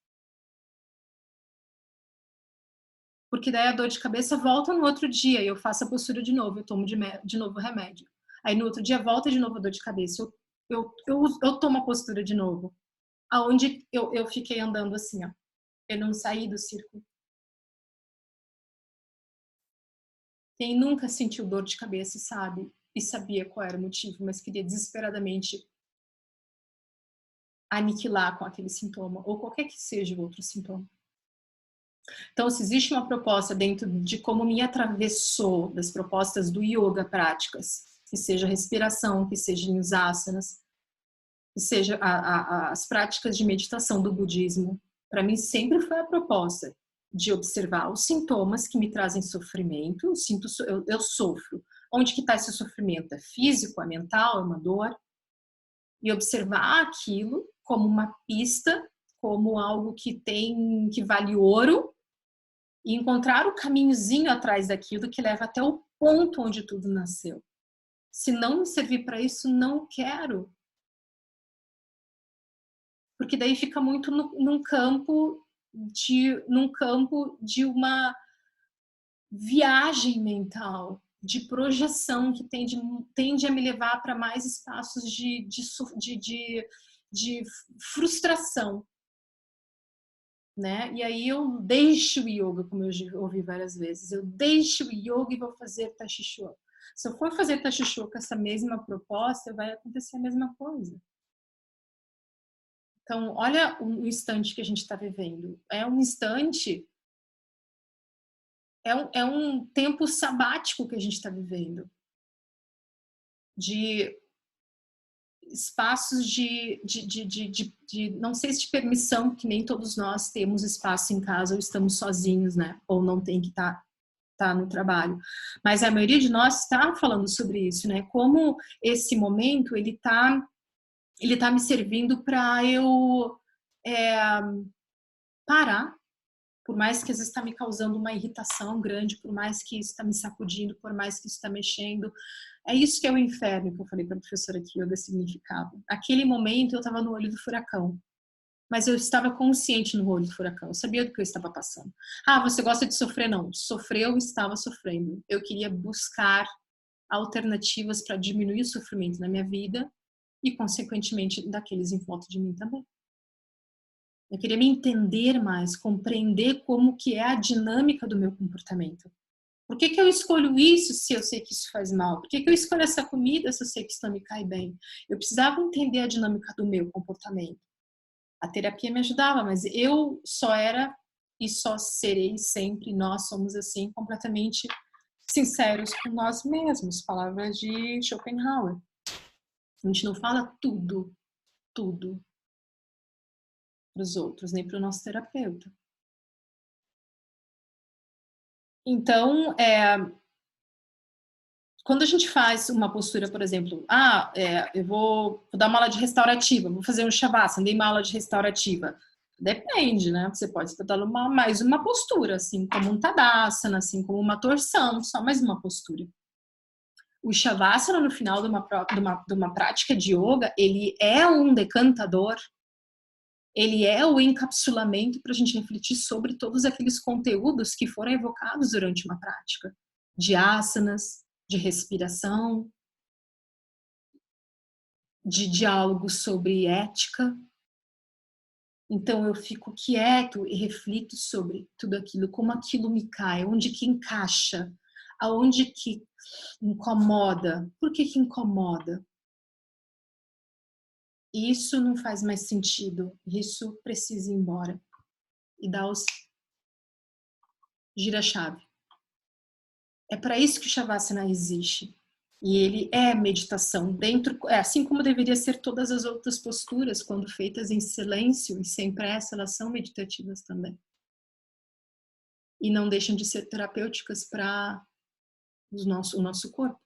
Porque daí a dor de cabeça volta no outro dia e eu faço a postura de novo, eu tomo de novo o remédio. Aí no outro dia volta de novo a dor de cabeça, eu tomo a postura de novo. Aonde eu fiquei andando assim, ó. Eu não saí do círculo. Quem nunca sentiu dor de cabeça, sabe? E sabia qual era o motivo, mas queria desesperadamente aniquilar com aquele sintoma, ou qualquer que seja o outro sintoma. Então, se existe uma proposta dentro de como me atravessou das propostas do yoga práticas, que seja respiração, que seja os asanas, que seja as práticas de meditação do budismo, para mim sempre foi a proposta de observar os sintomas que me trazem sofrimento, eu sofro. Onde que está esse sofrimento? É físico, é mental, é uma dor? E observar aquilo como uma pista, como algo que vale ouro, e encontrar o caminhozinho atrás daquilo que leva até o ponto onde tudo nasceu. Se não me servir para isso, não quero. Porque daí fica muito num campo de uma viagem mental, de projeção que tende a me levar para mais espaços de de frustração, né? E aí eu deixo o yoga, como eu já ouvi várias vezes, eu deixo o yoga e vou fazer Tai Chi Chuan. Se eu for fazer Tai Chi Chuan com essa mesma proposta, vai acontecer a mesma coisa. Então, olha o instante que a gente está vivendo. É um instante, é um tempo sabático que a gente está vivendo. De espaços de, não sei se de permissão, que nem todos nós temos espaço em casa ou estamos sozinhos, né? Ou não tem que estar no trabalho. Mas a maioria de nós está falando sobre isso, né? Como esse momento, ele tá me servindo para eu parar, por mais que às vezes está me causando uma irritação grande, por mais que isso está me sacudindo, por mais que isso está mexendo. É isso que é o inferno, que eu falei para a professora que yoga significava. Naquele momento eu estava no olho do furacão, mas eu estava consciente no olho do furacão, eu sabia do que eu estava passando. Ah, você gosta de sofrer? Não, sofrer eu estava sofrendo. Eu queria buscar alternativas para diminuir o sofrimento na minha vida e, consequentemente, daqueles em volta de mim também. Eu queria me entender mais, compreender como que é a dinâmica do meu comportamento. Por que eu escolho isso se eu sei que isso faz mal? Por que eu escolho essa comida se eu sei que isso não me cai bem? Eu precisava entender a dinâmica do meu comportamento. A terapia me ajudava, mas eu só era e só serei sempre, nós somos assim, completamente sinceros com nós mesmos. Palavras de Schopenhauer. A gente não fala tudo para os outros, nem para o nosso terapeuta. Então, quando a gente faz uma postura, por exemplo, eu vou dar uma aula de restaurativa, vou fazer um shavasana, dei uma aula de restaurativa. Depende, né? Você pode estar dando mais uma postura, assim como um tadasana, assim como uma torção, só mais uma postura. O shavasana, no final de uma prática de yoga, ele é um decantador, ele é o encapsulamento para a gente refletir sobre todos aqueles conteúdos que foram evocados durante uma prática, de asanas, de respiração, de diálogo sobre ética. Então eu fico quieto e reflito sobre tudo aquilo, como aquilo me cai, onde que encaixa, aonde que incomoda, por que incomoda? Isso não faz mais sentido, isso precisa ir embora. E gira a chave. É para isso que o Shavasana existe. E ele é meditação dentro, assim como deveria ser todas as outras posturas, quando feitas em silêncio e sem pressa, elas são meditativas também. E não deixam de ser terapêuticas para o nosso corpo.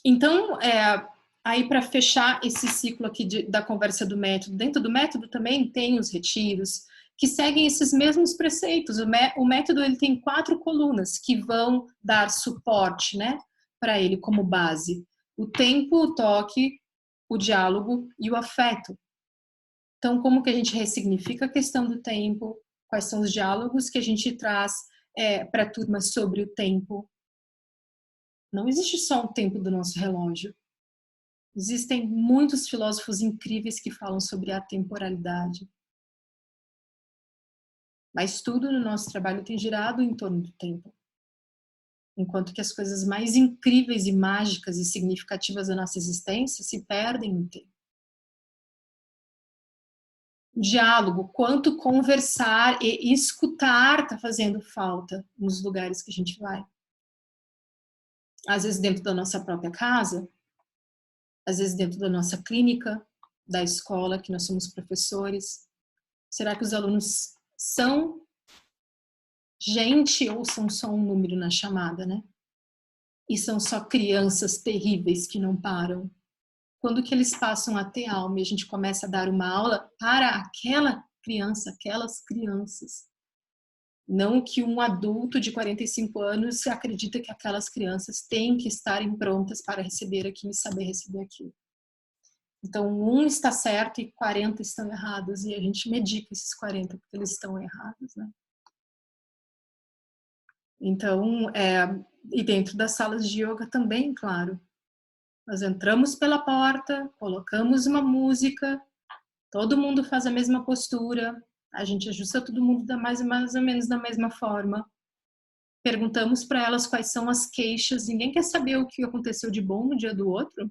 Então, aí para fechar esse ciclo aqui da conversa do método, dentro do método também tem os retiros, que seguem esses mesmos preceitos. O método ele tem 4 colunas que vão dar suporte, né, para ele como base. O tempo, o toque, o diálogo e o afeto. Então, como que a gente ressignifica a questão do tempo? Quais são os diálogos que a gente traz para a turma sobre o tempo? Não existe só o tempo do nosso relógio. Existem muitos filósofos incríveis que falam sobre a temporalidade. Mas tudo no nosso trabalho tem girado em torno do tempo. Enquanto que as coisas mais incríveis e mágicas e significativas da nossa existência se perdem no tempo. Diálogo, quanto conversar e escutar está fazendo falta nos lugares que a gente vai. Às vezes dentro da nossa própria casa, às vezes dentro da nossa clínica, da escola, que nós somos professores. Será que os alunos são gente ou são só um número na chamada, né? E são só crianças terríveis que não param? Quando que eles passam a ter alma e a gente começa a dar uma aula para aquela criança, aquelas crianças? Não que um adulto de 45 anos acredita que aquelas crianças têm que estarem prontas para receber aquilo e saber receber aquilo. Então, um está certo e 40 estão errados, e a gente medica esses 40 porque eles estão errados, né? Então, e dentro das salas de yoga também, claro. Nós entramos pela porta, colocamos uma música, todo mundo faz a mesma postura, a gente ajusta todo mundo mais ou menos da mesma forma. Perguntamos para elas quais são as queixas, ninguém quer saber o que aconteceu de bom no dia do outro.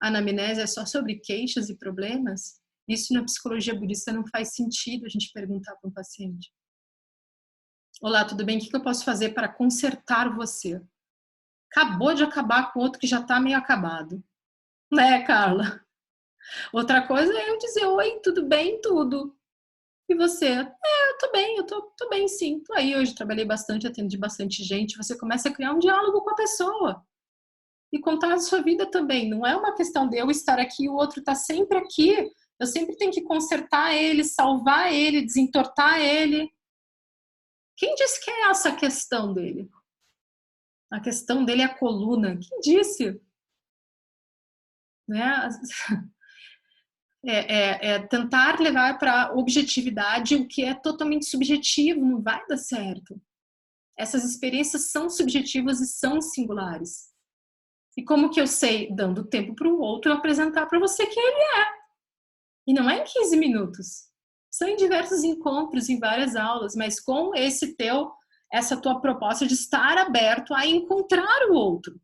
A anamnese é só sobre queixas e problemas. Isso na psicologia budista não faz sentido a gente perguntar para um paciente. Olá, tudo bem? O que eu posso fazer para consertar você? Acabou de acabar com outro que já está meio acabado. Né, Carla? Outra coisa é eu dizer, oi, tudo bem? Tudo. E você? Eu tô bem, eu tô bem sim. Tô aí hoje, trabalhei bastante, atendi bastante gente. Você começa a criar um diálogo com a pessoa. E contar a sua vida também. Não é uma questão de eu estar aqui e o outro tá sempre aqui. Eu sempre tenho que consertar ele, salvar ele, desentortar ele. Quem disse que é essa a questão dele? A questão dele é a coluna. Quem disse? Né? Tentar levar para objetividade o que é totalmente subjetivo, não vai dar certo. Essas experiências são subjetivas e são singulares. E como que eu sei? Dando tempo para o outro apresentar para você quem ele é. E não é em 15 minutos. São em diversos encontros, em várias aulas, mas com essa tua proposta de estar aberto a encontrar o outro.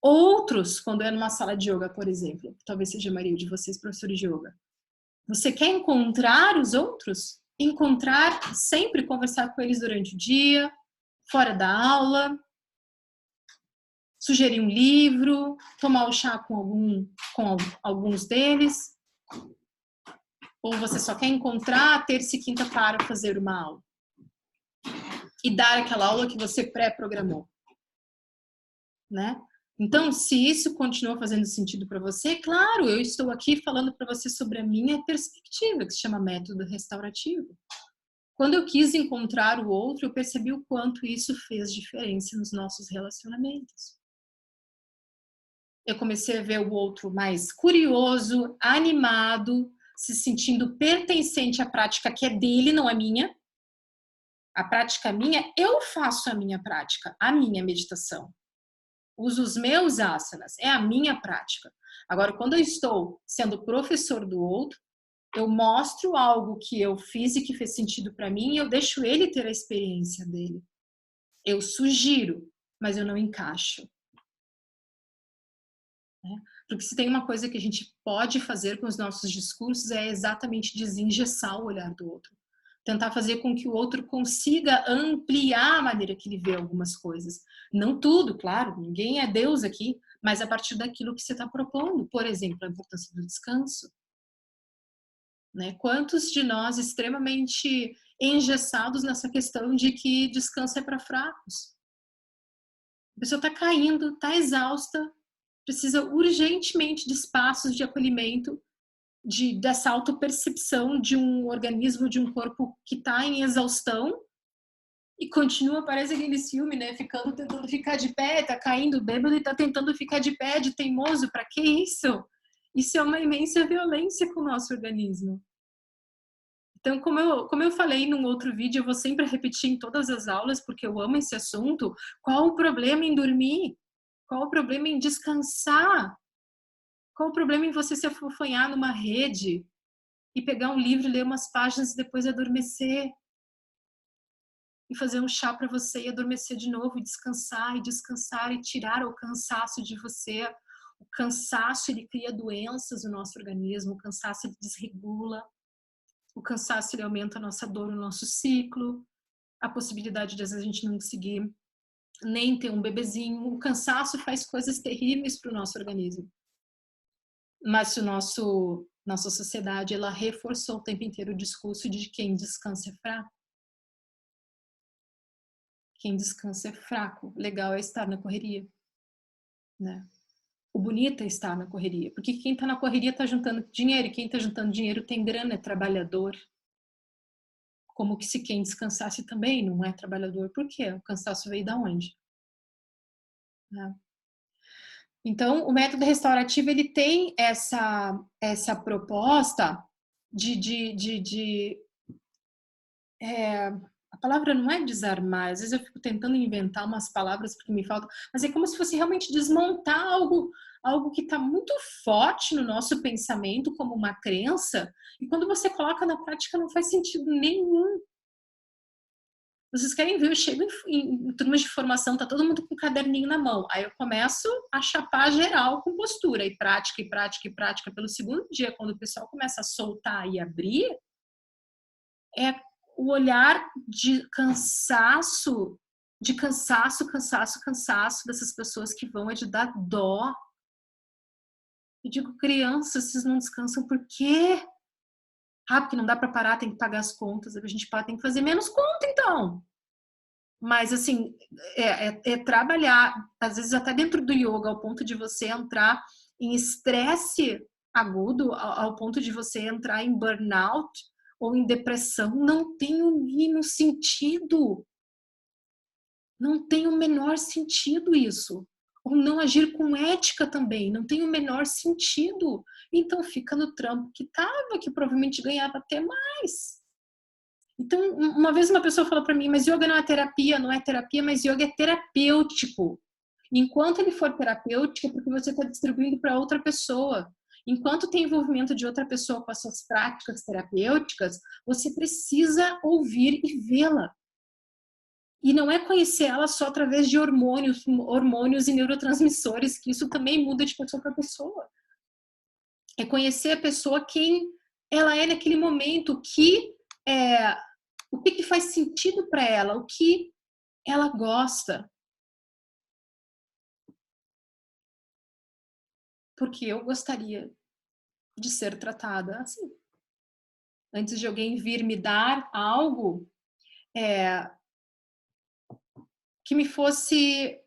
Outros, quando é numa sala de yoga, por exemplo, talvez seja a maioria de vocês, professores de yoga, você quer encontrar os outros? Encontrar, sempre conversar com eles durante o dia, fora da aula, sugerir um livro, tomar o chá com alguns deles, ou você só quer encontrar terça e quinta para fazer uma aula e dar aquela aula que você pré-programou, né? Então, se isso continua fazendo sentido para você, claro, eu estou aqui falando para você sobre a minha perspectiva, que se chama método restaurativo. Quando eu quis encontrar o outro, eu percebi o quanto isso fez diferença nos nossos relacionamentos. Eu comecei a ver o outro mais curioso, animado, se sentindo pertencente à prática que é dele, não é minha. A prática minha, eu faço a minha prática, a minha meditação. Uso os meus asanas, é a minha prática. Agora, quando eu estou sendo professor do outro, eu mostro algo que eu fiz e que fez sentido para mim e eu deixo ele ter a experiência dele. Eu sugiro, mas eu não encaixo. Porque se tem uma coisa que a gente pode fazer com os nossos discursos é exatamente desengessar o olhar do outro. Tentar fazer com que o outro consiga ampliar a maneira que ele vê algumas coisas. Não tudo, claro, ninguém é Deus aqui, mas a partir daquilo que você está propondo. Por exemplo, a importância do descanso. Né? Quantos de nós extremamente engessados nessa questão de que descanso é para fracos? A pessoa está caindo, está exausta, precisa urgentemente de espaços de acolhimento, dessa autopercepção de um organismo, de um corpo que está em exaustão e continua, parece aquele filme, né? Tentando ficar de pé, tá caindo bêbado e tá tentando ficar de pé, de teimoso. Para que isso? Isso é uma imensa violência com o nosso organismo. Então, como eu falei num outro vídeo, eu vou sempre repetir em todas as aulas, porque eu amo esse assunto. Qual o problema em dormir? Qual o problema em descansar? Qual o problema em você se afofanhar numa rede e pegar um livro, ler umas páginas e depois adormecer? E fazer um chá para você e adormecer de novo, e descansar e tirar o cansaço de você. O cansaço, ele cria doenças no nosso organismo, o cansaço, ele desregula, o cansaço, ele aumenta a nossa dor, o nosso ciclo, a possibilidade de às vezes a gente não conseguir nem ter um bebezinho. O cansaço faz coisas terríveis para o nosso organismo. Mas se nossa sociedade, ela reforçou o tempo inteiro o discurso de quem descansa é fraco. Quem descansa é fraco. Legal é estar na correria, né? O bonito é estar na correria. Porque quem está na correria está juntando dinheiro. E quem está juntando dinheiro tem grana, é trabalhador. Como que se quem descansasse também não é trabalhador. Por quê? O cansaço veio da onde? Né? Então, o método restaurativo, ele tem essa proposta de A palavra não é desarmar, às vezes eu fico tentando inventar umas palavras porque me faltam, mas é como se fosse realmente desmontar algo que está muito forte no nosso pensamento como uma crença, e quando você coloca na prática não faz sentido nenhum. Vocês querem ver, eu chego em turmas de formação, tá todo mundo com um caderninho na mão, aí eu começo a chapar geral com postura, e prática, e prática, e prática. Pelo segundo dia, quando o pessoal começa a soltar e abrir, é o olhar de cansaço, cansaço dessas pessoas que vão, é de dar dó. Eu digo, crianças, vocês não descansam por quê? Ah, porque não dá para parar, tem que pagar as contas, a gente tem que fazer menos conta, então. Mas, assim, é trabalhar, às vezes até dentro do yoga, ao ponto de você entrar em estresse agudo, ao ponto de você entrar em burnout ou em depressão, não tem o mínimo sentido. Não tem o menor sentido isso. Ou não agir com ética também, não tem o menor sentido. Então fica no trampo que tava, que provavelmente ganhava até mais. Então, uma vez uma pessoa falou para mim, mas yoga não é terapia, mas yoga é terapêutico. Enquanto ele for terapêutico, é porque você está distribuindo para outra pessoa. Enquanto tem envolvimento de outra pessoa com as suas práticas terapêuticas, você precisa ouvir e vê-la. E não é conhecer ela só através de hormônios e neurotransmissores, que isso também muda de pessoa para pessoa. É conhecer a pessoa quem ela é naquele momento, o que faz sentido para ela, o que ela gosta. Porque eu gostaria de ser tratada assim. Antes de alguém vir me dar algo que me fosse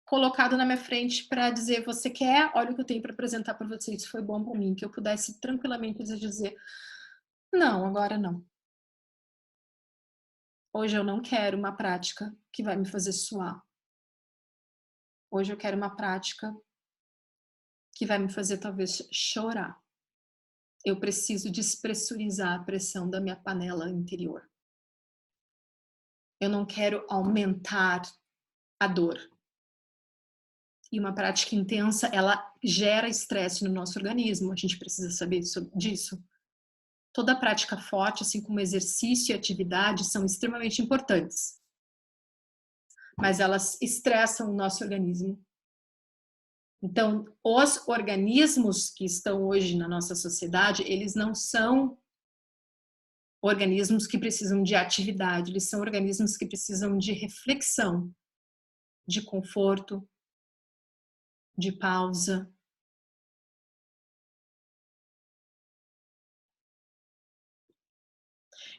colocado na minha frente para dizer, você quer? Olha o que eu tenho para apresentar para você, isso foi bom para mim, que eu pudesse tranquilamente dizer, não, agora não. Hoje eu não quero uma prática que vai me fazer suar. Hoje eu quero uma prática que vai me fazer talvez chorar. Eu preciso despressurizar a pressão da minha panela interior. Eu não quero aumentar a dor. E uma prática intensa, ela gera estresse no nosso organismo. A gente precisa saber disso. Toda prática forte, assim como exercício e atividade, são extremamente importantes. Mas elas estressam o nosso organismo. Então, os organismos que estão hoje na nossa sociedade, eles não são organismos que precisam de atividade, eles são organismos que precisam de reflexão, de conforto, de pausa.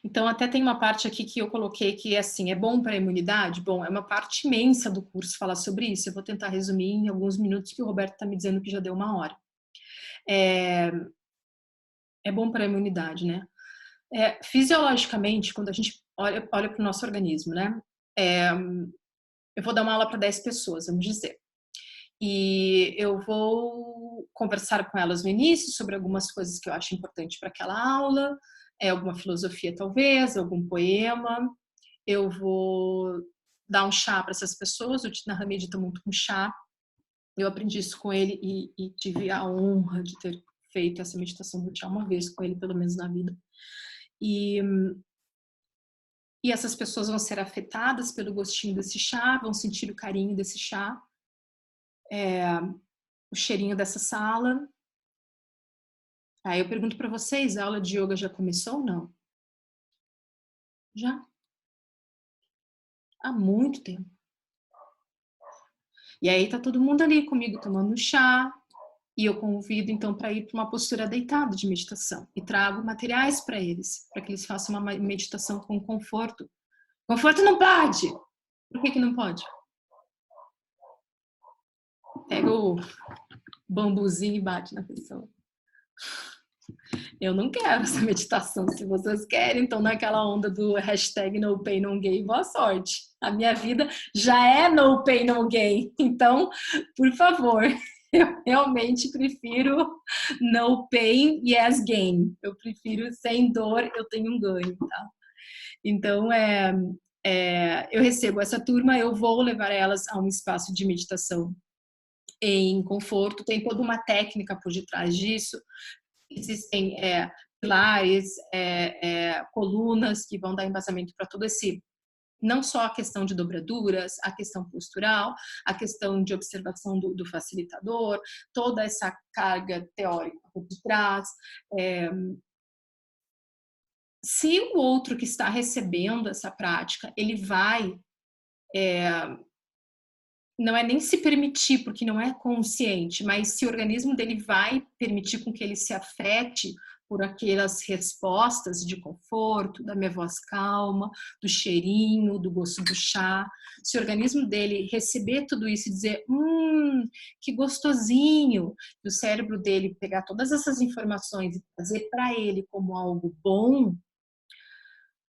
Então, até tem uma parte aqui que eu coloquei que, assim, é bom para a imunidade? Bom, é uma parte imensa do curso falar sobre isso. Eu vou tentar resumir em alguns minutos, que o Roberto está me dizendo que já deu 1 hora. É bom para a imunidade, né? Fisiologicamente, quando a gente olha para o nosso organismo, né? Eu vou dar uma aula para 10 pessoas, vamos dizer. E eu vou conversar com elas no início sobre algumas coisas que eu acho importante para aquela aula, alguma filosofia talvez, algum poema. Eu vou dar um chá para essas pessoas. O Thich medita muito com chá. Eu aprendi isso com ele e tive a honra de ter feito essa meditação do chá uma vez com ele, pelo menos na vida. E essas pessoas vão ser afetadas pelo gostinho desse chá, vão sentir o carinho desse chá, o cheirinho dessa sala. Aí eu pergunto para vocês, a aula de yoga já começou ou não? Já. Há muito tempo. E aí tá todo mundo ali comigo tomando chá, e eu convido então para ir para uma postura deitada de meditação e trago materiais para eles, para que eles façam uma meditação com conforto. Conforto não pode! Por que não pode? Pega o bambuzinho e bate na pessoa. Eu não quero essa meditação. Se vocês querem, então naquela onda do hashtag No Pain No Gain, boa sorte. A minha vida já é No Pain No Gain. Então, por favor, Eu realmente prefiro no pain, yes gain. Eu prefiro sem dor, eu tenho um ganho, tá? Então, eu recebo essa turma, eu vou levar elas a um espaço de meditação em conforto. Tem toda uma técnica por detrás disso. Existem pilares, colunas que vão dar embasamento para todo esse, não só a questão de dobraduras, a questão postural, a questão de observação do facilitador, toda essa carga teórica por detrás. Se o outro que está recebendo essa prática, ele vai, não é nem se permitir, porque não é consciente, mas se o organismo dele vai permitir com que ele se afete por aquelas respostas de conforto, da minha voz calma, do cheirinho, do gosto do chá. Se o organismo dele receber tudo isso e dizer, que gostosinho, e o cérebro dele pegar todas essas informações e trazer para ele como algo bom,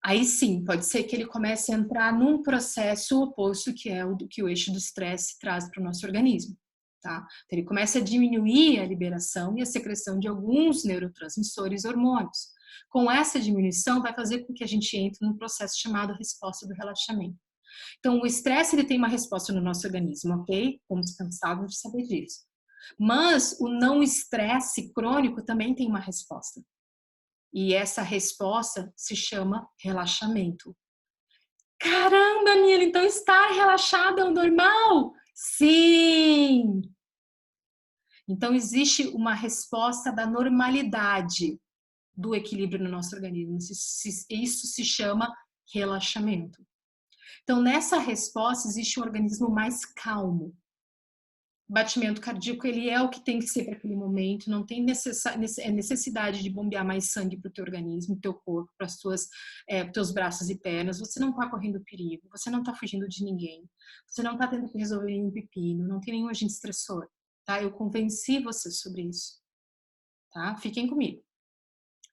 aí sim, pode ser que ele comece a entrar num processo oposto, que é o que o eixo do estresse traz para o nosso organismo. Tá? Então, ele começa a diminuir a liberação e a secreção de alguns neurotransmissores e hormônios. Com essa diminuição, vai fazer com que a gente entre num processo chamado resposta do relaxamento. Então, o estresse ele tem uma resposta no nosso organismo, ok? Estamos cansados de saber disso. Mas o não estresse crônico também tem uma resposta. E essa resposta se chama relaxamento. Caramba, Mila, então estar relaxada é o normal? Sim! Então existe uma resposta da normalidade do equilíbrio no nosso organismo. Isso se chama relaxamento. Então nessa resposta existe um organismo mais calmo. O batimento cardíaco, ele é o que tem que ser para aquele momento, não tem necessidade de bombear mais sangue para o teu organismo, teu corpo, para os teus braços e pernas. Você não está correndo perigo, você não está fugindo de ninguém, você não está tendo que resolver nenhum pepino, não tem nenhum agente estressor, tá? Eu convenci você sobre isso, tá? Fiquem comigo.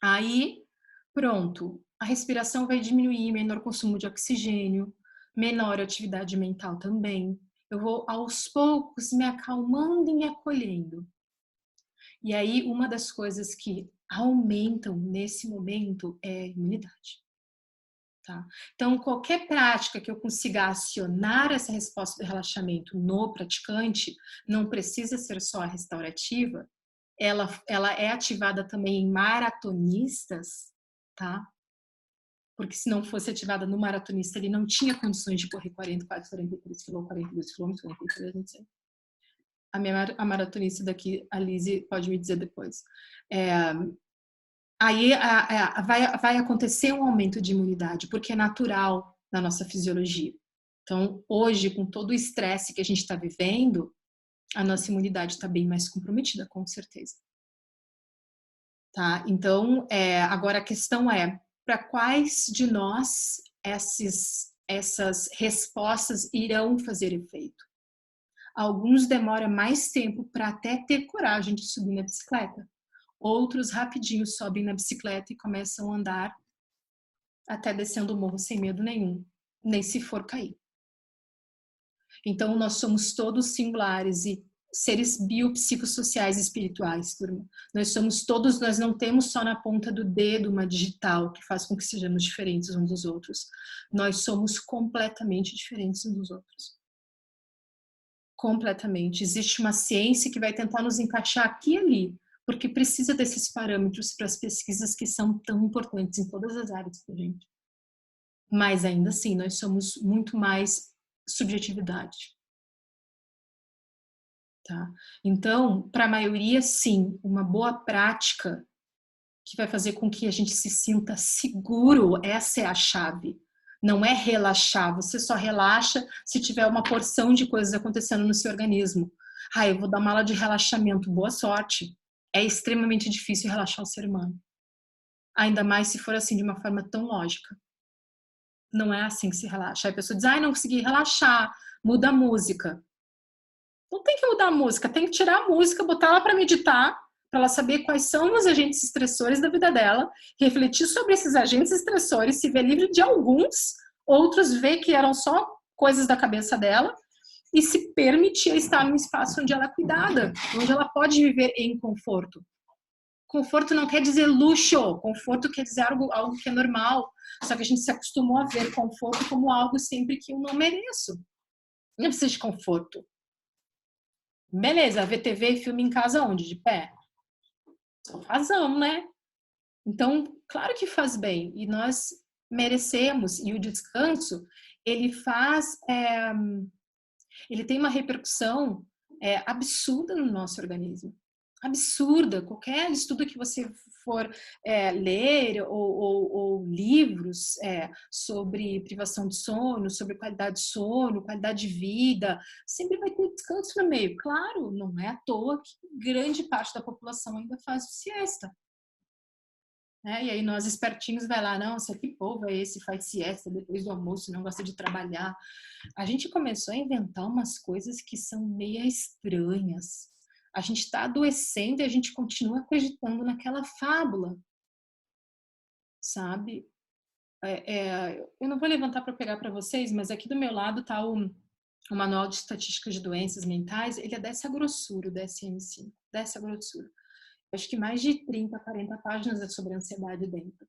Aí, pronto, a respiração vai diminuir, menor consumo de oxigênio, menor atividade mental também. Eu vou aos poucos me acalmando e me acolhendo. E aí, uma das coisas que aumentam nesse momento é a imunidade. Tá? Então, qualquer prática que eu consiga acionar essa resposta do relaxamento no praticante, não precisa ser só a restaurativa, ela é ativada também em maratonistas, tá? Porque se não fosse ativada no maratonista, ele não tinha condições de correr 44, 43 km, 42 km, 43, não sei. A maratonista daqui, a Lizzie, pode me dizer depois. Aí vai acontecer um aumento de imunidade, porque é natural na nossa fisiologia. Então, hoje, com todo o estresse que a gente está vivendo, a nossa imunidade está bem mais comprometida, com certeza. Tá? Então, agora a questão é, para quais de nós essas respostas irão fazer efeito? Alguns demoram mais tempo para até ter coragem de subir na bicicleta. Outros rapidinho sobem na bicicleta e começam a andar até descendo o morro sem medo nenhum, nem se for cair. Então, nós somos todos singulares e seres biopsicossociais espirituais, turma. Nós não temos só na ponta do dedo uma digital que faz com que sejamos diferentes uns dos outros. Nós somos completamente diferentes uns dos outros. Completamente. Existe uma ciência que vai tentar nos encaixar aqui e ali, porque precisa desses parâmetros para as pesquisas que são tão importantes em todas as áreas para a gente. Mas ainda assim, nós somos muito mais subjetividade. Tá? Então, para a maioria, sim, uma boa prática que vai fazer com que a gente se sinta seguro, essa é a chave. Não é relaxar, você só relaxa se tiver uma porção de coisas acontecendo no seu organismo. Eu vou dar uma aula de relaxamento, boa sorte. É extremamente difícil relaxar o ser humano. Ainda mais se for assim, de uma forma tão lógica. Não é assim que se relaxa. Aí a pessoa diz, não consegui relaxar, muda a música. Não tem que mudar a música, tem que tirar a música, botar ela para meditar, para ela saber quais são os agentes estressores da vida dela, refletir sobre esses agentes estressores, se ver livre de alguns, outros ver que eram só coisas da cabeça dela, e se permitir estar num espaço onde ela é cuidada, onde ela pode viver em conforto. Conforto não quer dizer luxo, conforto quer dizer algo que é normal, só que a gente se acostumou a ver conforto como algo sempre que eu não mereço. Não precisa de conforto. Beleza, ver TV e filme em casa onde? De pé? Sofazão, né? Então, claro que faz bem, e nós merecemos, e o descanso, ele faz, ele tem uma repercussão absurda no nosso organismo. Absurda. Qualquer estudo que você for ler ou livros sobre privação de sono, sobre qualidade de sono, qualidade de vida, sempre vai ter descanso no meio. Claro, não é à toa que grande parte da população ainda faz siesta. E aí nós espertinhos vai lá, não, que povo é esse, faz siesta depois do almoço, não gosta de trabalhar. A gente começou a inventar umas coisas que são meio estranhas. A gente está adoecendo e a gente continua acreditando naquela fábula, sabe? Eu não vou levantar para pegar para vocês, mas aqui do meu lado está o Manual de Estatística de Doenças Mentais, ele é dessa grossura, o DSM-5, dessa grossura. Acho que mais de 30, 40 páginas é sobre ansiedade dentro.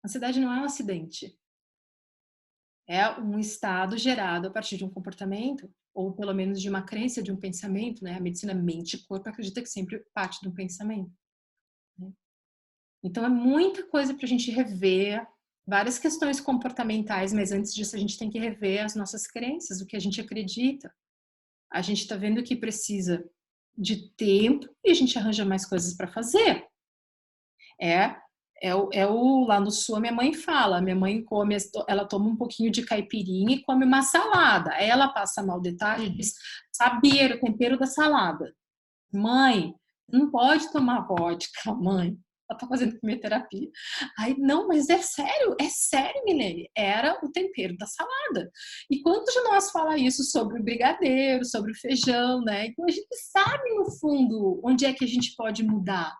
Ansiedade não é um acidente. É um estado gerado a partir de um comportamento, ou pelo menos de uma crença, de um pensamento, né? A medicina mente e corpo acredita que sempre parte de um pensamento. Né? Então é muita coisa para a gente rever, várias questões comportamentais, mas antes disso a gente tem que rever as nossas crenças, o que a gente acredita. A gente está vendo que precisa de tempo e a gente arranja mais coisas para fazer. Lá no sul a minha mãe fala, minha mãe come, ela toma um pouquinho de caipirinha e come uma salada. Aí ela passa mal de tarde e diz, sabia o tempero da salada. Mãe, não pode tomar vodka, mãe. Ela tá fazendo quimioterapia. Aí, não, mas é sério, Milene. Era o tempero da salada. E quantos de nós fala isso sobre o brigadeiro, sobre o feijão, né? Então a gente sabe, no fundo, onde é que a gente pode mudar.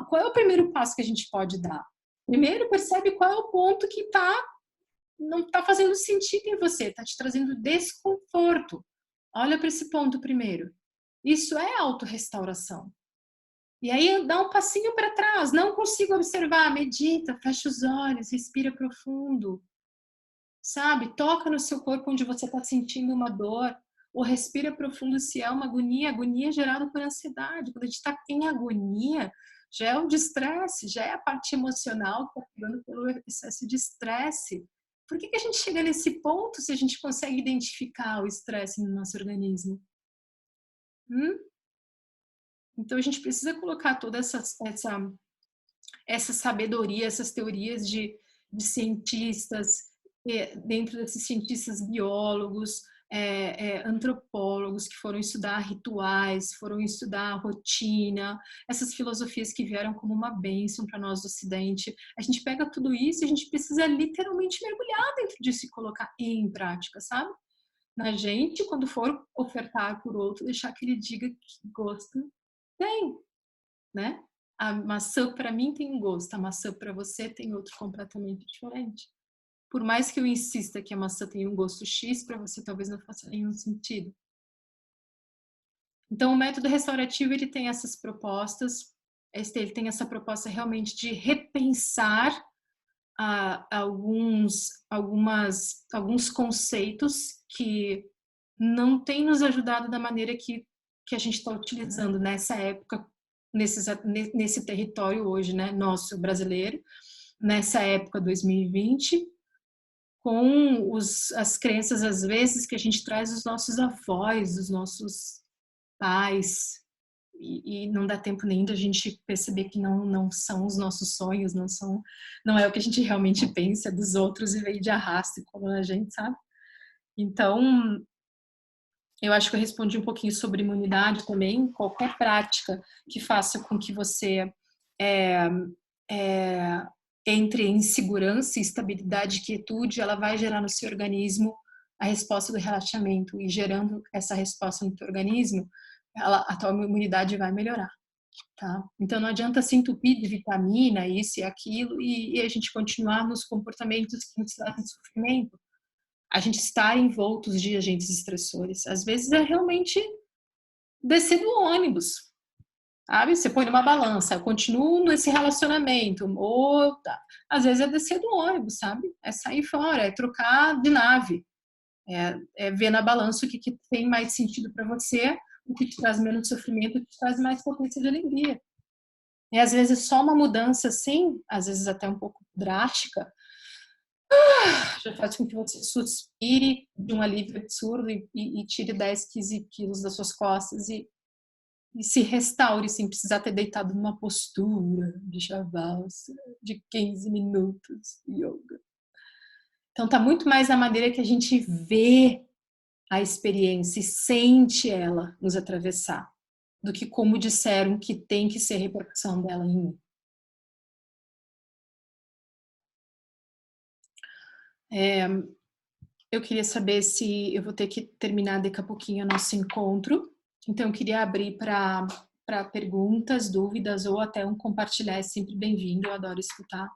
Qual é o primeiro passo que a gente pode dar? Primeiro, percebe qual é o ponto que não está fazendo sentido em você, está te trazendo desconforto. Olha para esse ponto primeiro. Isso é autorrestauração. E aí dá um passinho para trás, não consigo observar, medita, fecha os olhos, respira profundo. Sabe? Toca no seu corpo onde você está sentindo uma dor, ou respira profundo se é uma agonia gerada por ansiedade. Quando a gente está em agonia, já é o de estresse, já é a parte emocional que está pegando pelo excesso de estresse. Por que a gente chega nesse ponto se a gente consegue identificar o estresse no nosso organismo? Então a gente precisa colocar toda essa sabedoria, essas teorias de cientistas, dentro desses cientistas biólogos, antropólogos que foram estudar rituais, foram estudar rotina, essas filosofias que vieram como uma bênção para nós do Ocidente. A gente pega tudo isso e a gente precisa literalmente mergulhar dentro disso e colocar em prática, sabe? Na gente, quando for ofertar por outro, deixar que ele diga que gosto tem, né? A maçã para mim tem um gosto, a maçã para você tem outro completamente diferente. Por mais que eu insista que a maçã tem um gosto X, para você talvez não faça nenhum sentido. Então, o método restaurativo, ele tem essas propostas, ele tem essa proposta realmente de repensar alguns conceitos que não têm nos ajudado da maneira que a gente está utilizando nessa época, nesse território hoje, né, nosso brasileiro, nessa época 2020, com as crenças, às vezes, que a gente traz dos nossos avós, dos nossos pais, e não dá tempo nem da gente perceber que não são os nossos sonhos, não é o que a gente realmente pensa dos outros e veio de arrasto e como a gente, sabe? Então, eu acho que eu respondi um pouquinho sobre imunidade também. Qualquer prática que faça com que você entre em segurança, estabilidade e quietude, ela vai gerar no seu organismo a resposta do relaxamento. E gerando essa resposta no teu organismo, a tua imunidade vai melhorar. Tá? Então não adianta se entupir de vitamina, isso e aquilo, e a gente continuar nos comportamentos que nos trazem sofrimento. a gente estar envoltos de agentes estressores. Às vezes é realmente descer do ônibus, sabe? Você põe numa balança, eu continuo nesse relacionamento, ou tá. Às vezes é descer do ônibus, sabe? É sair fora, é trocar de nave, é ver na balança o que tem mais sentido para você, o que te traz menos sofrimento, o que te traz mais potência de alegria. E às vezes só uma mudança assim, às vezes até um pouco drástica, já faz com que você suspire de um alívio absurdo e tire 10, 15 quilos das suas costas e se restaure sem precisar ter deitado numa postura de shavasana de 15 minutos de yoga. Então tá muito mais na maneira que a gente vê a experiência e sente ela nos atravessar, do que como disseram que tem que ser repercussão dela em mim. Eu queria saber se eu vou ter que terminar daqui a pouquinho o nosso encontro. Então, eu queria abrir para perguntas, dúvidas ou até um compartilhar. É sempre bem-vindo, eu adoro escutar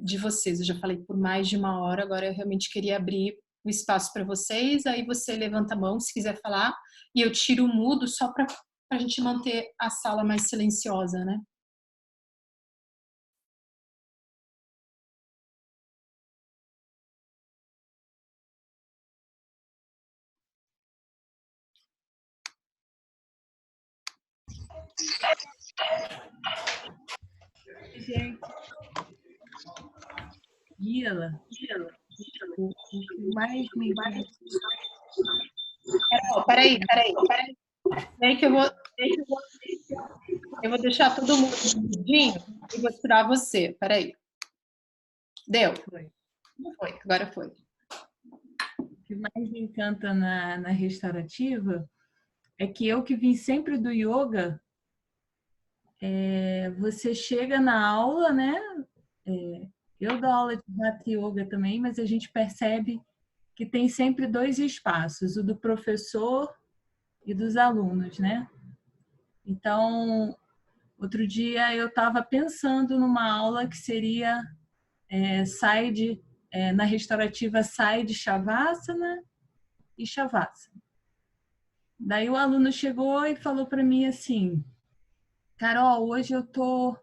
de vocês. Eu já falei por mais de uma hora, agora eu realmente queria abrir o espaço para vocês. Aí você levanta a mão se quiser falar e eu tiro o mudo só para a gente manter a sala mais silenciosa, né? Gente, Mila, o que mais me encanta. Peraí. Vem que eu vou deixar todo mundo mudinho e vou tirar você. Peraí. Deu? Foi. Foi, agora foi. O que mais me encanta na restaurativa é que eu que vim sempre do yoga, você chega na aula, né? Eu dou aula de Hatha Yoga também, mas a gente percebe que tem sempre dois espaços, o do professor e dos alunos, né? Então, outro dia eu estava pensando numa aula que seria na restaurativa Side Shavasana e Shavasana. Daí o aluno chegou e falou para mim assim: Carol, hoje eu tô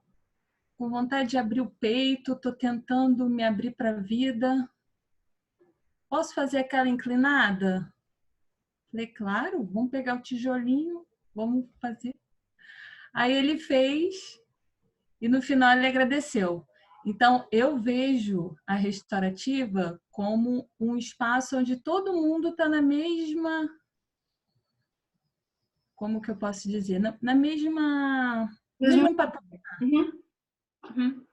com vontade de abrir o peito, tô tentando me abrir para a vida. Posso fazer aquela inclinada? Falei, claro, vamos pegar o tijolinho, vamos fazer. Aí ele fez e no final ele agradeceu. Então, eu vejo a restaurativa como um espaço onde todo mundo está na mesma... Como que eu posso dizer? Na mesma... mesmo patamar. Uhum.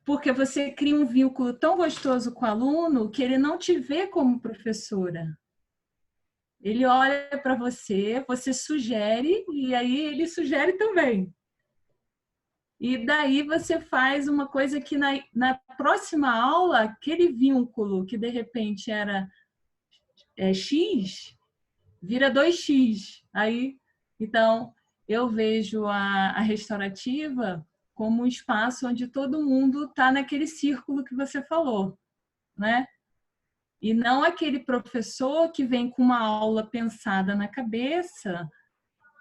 Porque você cria um vínculo tão gostoso com o aluno que ele não te vê como professora. Ele olha para você, você sugere, e aí ele sugere também. E daí você faz uma coisa que na próxima aula, aquele vínculo que de repente era X, vira 2x. Aí, então, eu vejo a restaurativa como um espaço onde todo mundo está naquele círculo que você falou, né? E não aquele professor que vem com uma aula pensada na cabeça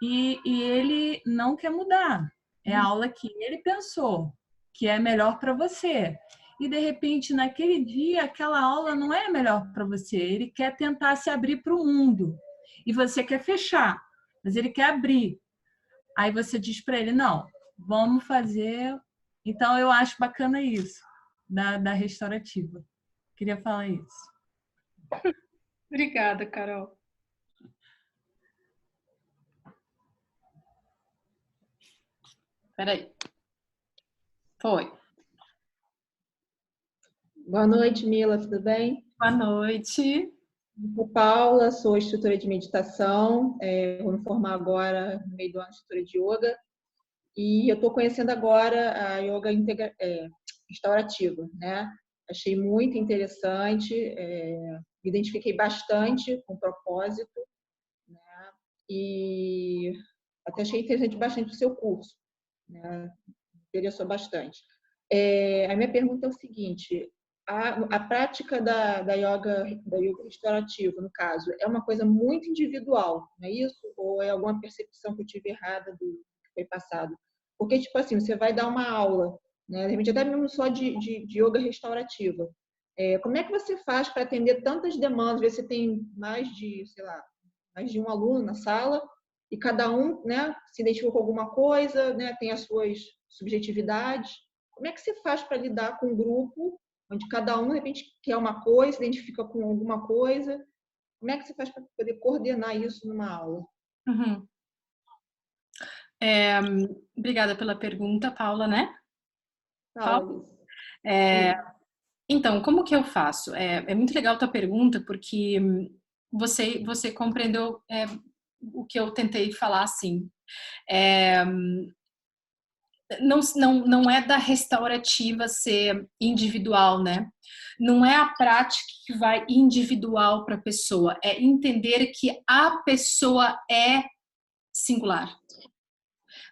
e ele não quer mudar. É a aula que ele pensou, que é melhor para você. E, de repente, naquele dia, aquela aula não é melhor para você. Ele quer tentar se abrir para o mundo. E você quer fechar, mas ele quer abrir. Aí você diz para ele, não, vamos fazer... Então, eu acho bacana isso, da restaurativa. Queria falar isso. Obrigada, Carol. Peraí. Foi. Boa noite, Mila, tudo bem? Boa noite. Sou Paula, sou instrutora de meditação, vou me formar agora no meio do ano de instrutora de yoga e eu estou conhecendo agora a yoga restaurativa, né? Achei muito interessante, me identifiquei bastante com o propósito, né? E até achei interessante bastante o seu curso, né? Me interessou bastante. A minha pergunta é o seguinte: a prática da yoga restaurativa, no caso, é uma coisa muito individual, não é isso? Ou é alguma percepção que eu tive errada do que foi passado? Porque, tipo assim, você vai dar uma aula, né? De repente, até mesmo só de yoga restaurativa. Como é que você faz para atender tantas demandas? Às vezes você tem mais de, sei lá, mais de um aluno na sala e cada um, né, se identificou com alguma coisa, né, tem as suas subjetividades. Como é que você faz para lidar com um grupo onde cada um, de repente, quer uma coisa, se identifica com alguma coisa? Como é que você faz para poder coordenar isso numa aula? Uhum. Obrigada pela pergunta, Paula, né? Paula, É, então, como que eu faço? É muito legal a tua pergunta, porque você compreendeu o que eu tentei falar, assim. Não é da restaurativa ser individual, né? Não é a prática que vai individual para a pessoa, é entender que a pessoa é singular.